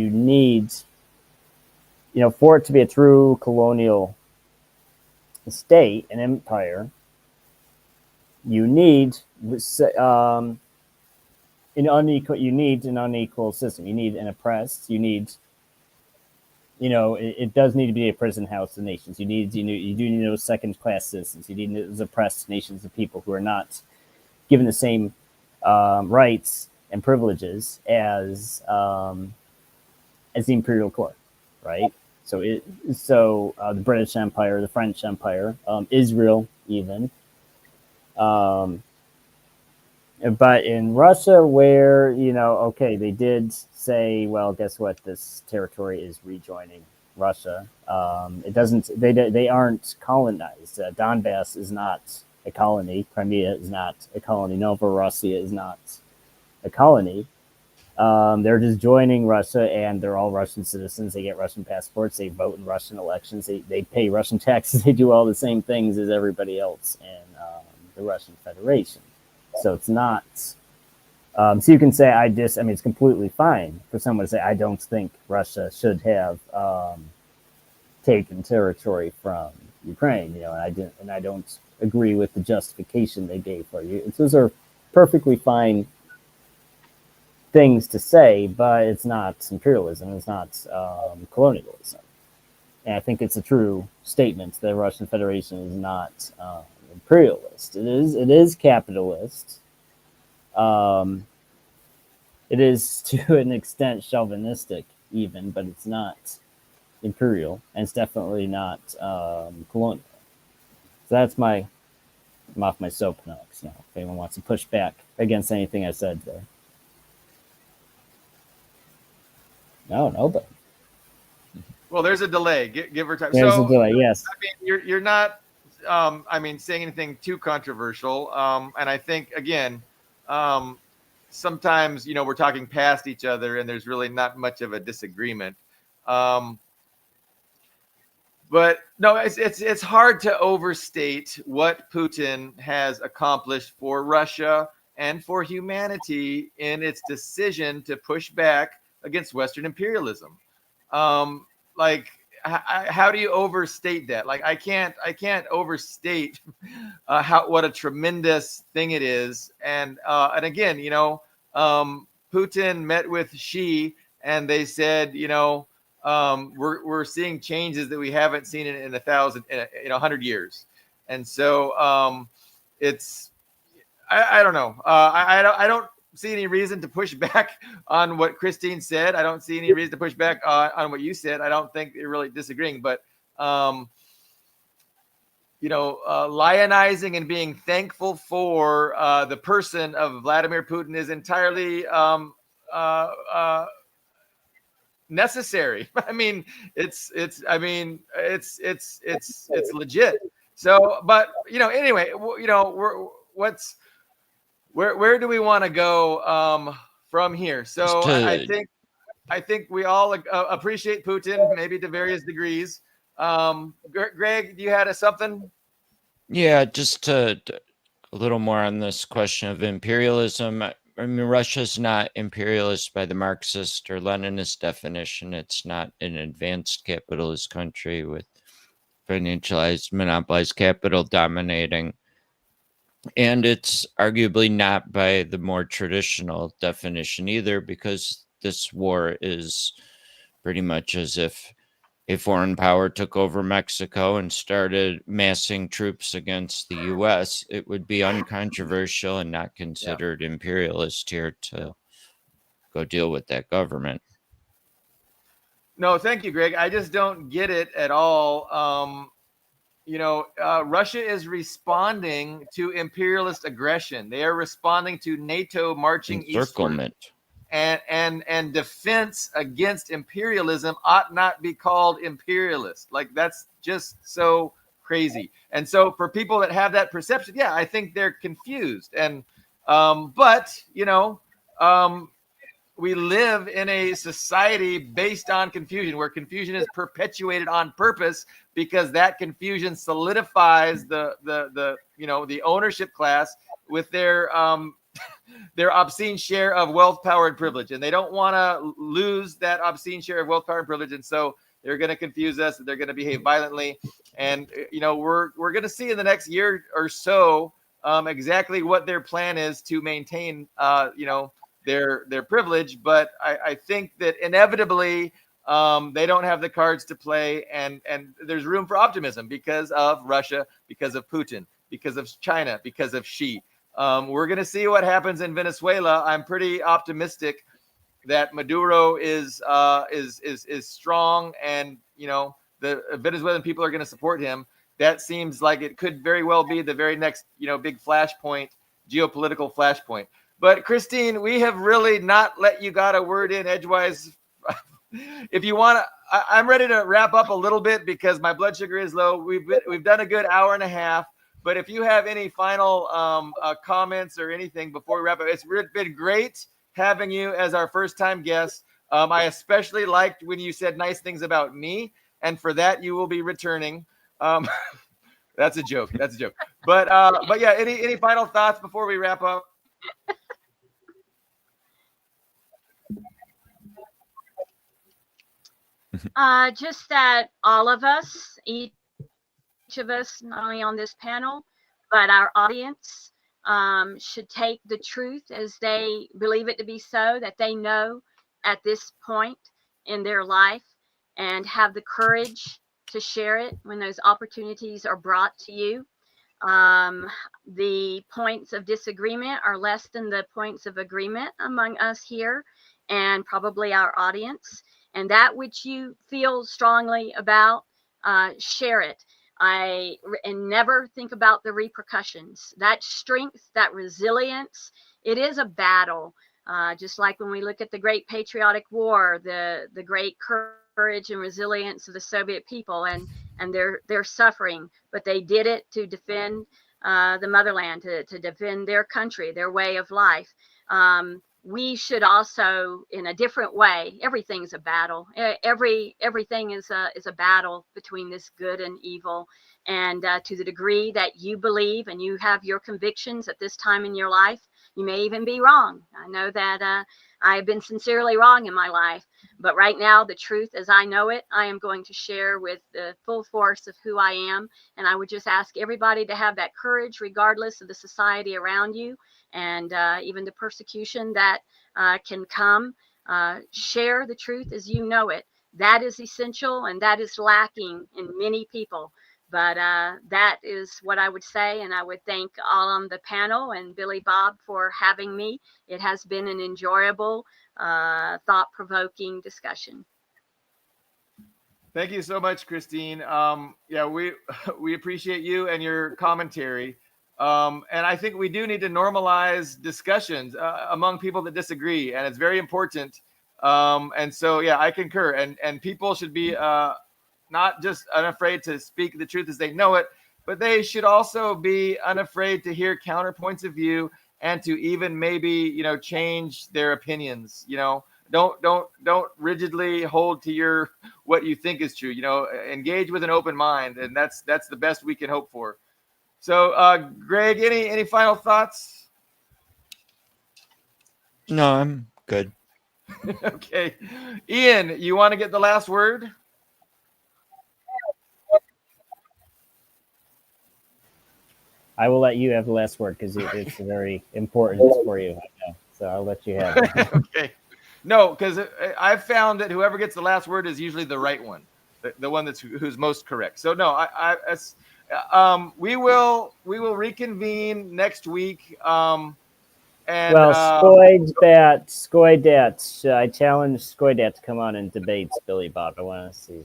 need, for it to be a true colonial state, an empire, you need an unequal system. You need an oppressed. You need, it does need to be a prison house of nations. You do need those second-class citizens. You need those oppressed nations of people who are not given the same rights and privileges as the imperial court, right? So the British Empire, the French Empire, Israel, even. But in Russia, where they did say, well, guess what? This territory is rejoining Russia. It doesn't. They aren't colonized. Donbass is not a colony. Crimea is not a colony. Novorossiya is not a colony. They're just joining Russia, and they're all Russian citizens. They get Russian passports. They vote in Russian elections. They pay Russian taxes. They do all the same things as everybody else in the Russian Federation. So it's not. So you can say it's completely fine for someone to say I don't think Russia should have taken territory from Ukraine. And I don't agree with the justification they gave for you. Those are perfectly fine things to say, but it's not imperialism. It's not colonialism. And I think it's a true statement that the Russian Federation is not imperialist. It is capitalist. It is to an extent chauvinistic, even, but it's not imperial, and it's definitely not colonial. So I'm off my soapbox now. If anyone wants to push back against anything I said there. No, nobody. Well, there's a delay. Give her time. There's a delay. Yes. I mean, you're not. Saying anything too controversial. And I think again, sometimes we're talking past each other, and there's really not much of a disagreement. But no, it's hard to overstate what Putin has accomplished for Russia and for humanity in its decision to push back against Western imperialism. How do you overstate that? Like I can't overstate what a tremendous thing it is. And again, Putin met with Xi, and they said, we're seeing changes that we haven't seen in 100 years, and so it's I don't know. I don't see any reason to push back on what Christine said. I don't see any reason to push back on what you said. I don't think they're really disagreeing, but lionizing and being thankful for the person of Vladimir Putin is entirely necessary. I mean, it's legit. So, but anyway, where do we want to go from here? So I think we all appreciate Putin, maybe to various degrees. Greg, you had something? Yeah, just a little more on this question of imperialism. I mean, Russia's not imperialist by the Marxist or Leninist definition. It's not an advanced capitalist country with financialized, monopolized capital dominating. And it's arguably not by the more traditional definition either, because this war is pretty much as if a foreign power took over Mexico and started massing troops against the U.S., it would be uncontroversial and not considered imperialist here to go deal with that government. No, thank you, Greg. I just don't get it at all. Russia is responding to imperialist aggression. They are responding to NATO marching eastward. And defense against imperialism ought not be called imperialist. Like, that's just so crazy. And so for people that have that perception, yeah, I think they're confused. And we live in a society based on confusion, where confusion is perpetuated on purpose, because that confusion solidifies the ownership class with their obscene share of wealth, power, and privilege. And they don't want to lose that obscene share of wealth, power, and privilege. And so they're going to confuse us. They're going to behave violently. And, we're going to see in the next year or so exactly what their plan is to maintain, their privilege. But I think that inevitably they don't have the cards to play. And there's room for optimism because of Russia, because of Putin, because of China, because of Xi. We're going to see what happens in Venezuela. I'm pretty optimistic that Maduro is strong, and the Venezuelan people are going to support him. That seems like it could very well be the very next big flashpoint, geopolitical flashpoint. But Christine, we have really not let you got a word in edgewise. If you want to, I'm ready to wrap up a little bit because my blood sugar is low. We've done a good hour and a half. But if you have any final comments or anything before we wrap up, it's been great having you as our first-time guest. I especially liked when you said nice things about me, and for that you will be returning. That's a joke. But yeah, any final thoughts before we wrap up? Just that all of us, each of us, not only on this panel, but our audience, should take the truth as they believe it to be so, that they know at this point in their life, and have the courage to share it when those opportunities are brought to you. The points of disagreement are less than the points of agreement among us here and probably our audience. And that which you feel strongly about, share it. And never think about the repercussions. That strength, that resilience, it is a battle. Just like when we look at the Great Patriotic War, the great courage and resilience of the Soviet people and their suffering, but they did it to defend the motherland, to defend their country, their way of life. We should also, in a different way, everything's a battle. Everything is a battle between this good and evil. And to the degree that you believe and you have your convictions at this time in your life, you may even be wrong. I know that I have been sincerely wrong in my life. But right now, the truth as I know it, I am going to share with the full force of who I am. And I would just ask everybody to have that courage, regardless of the society around you, and even the persecution that can come. Share the truth as you know it. That is essential, and that is lacking in many people. But that is what I would say, and I would thank all on the panel and Billy Bob for having me. It has been an enjoyable, thought-provoking discussion. Thank you so much, Christine. Yeah, we we appreciate you and your commentary. And I think we do need to normalize discussions among people that disagree, and it's very important. And so, yeah, I concur. And people should be not just unafraid to speak the truth as they know it, but they should also be unafraid to hear counterpoints of view and to even maybe change their opinions. Don't rigidly hold to your what you think is true. Engage with an open mind, and that's the best we can hope for. So, Greg, any final thoughts? No, I'm good. Okay, Ian, you want to get the last word? I will let you have the last word because it's very important for you. I know, so I'll let you have it. Okay. No, because I've found that whoever gets the last word is usually the right one, the one who's most correct. So no, we will reconvene next week. And Well, Skoidat, I challenge Skoidat to come on and debate Billy Bob. I want to see.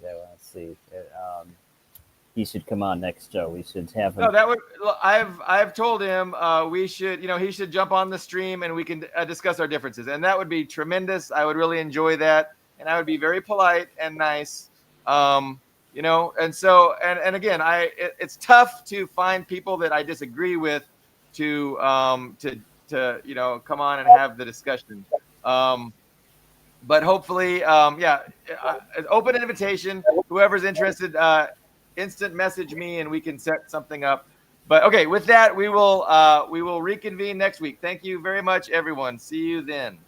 He should come on next show. We should have him. No, I've told him we should, he should jump on the stream and we can discuss our differences, and that would be tremendous. I would really enjoy that, and I would be very polite and nice, and so and again, it's tough to find people that I disagree with to come on and have the discussion. But hopefully, open invitation. Whoever's interested, instant message me and we can set something up. But okay, with that, we will reconvene next week. Thank you very much, everyone. See you then.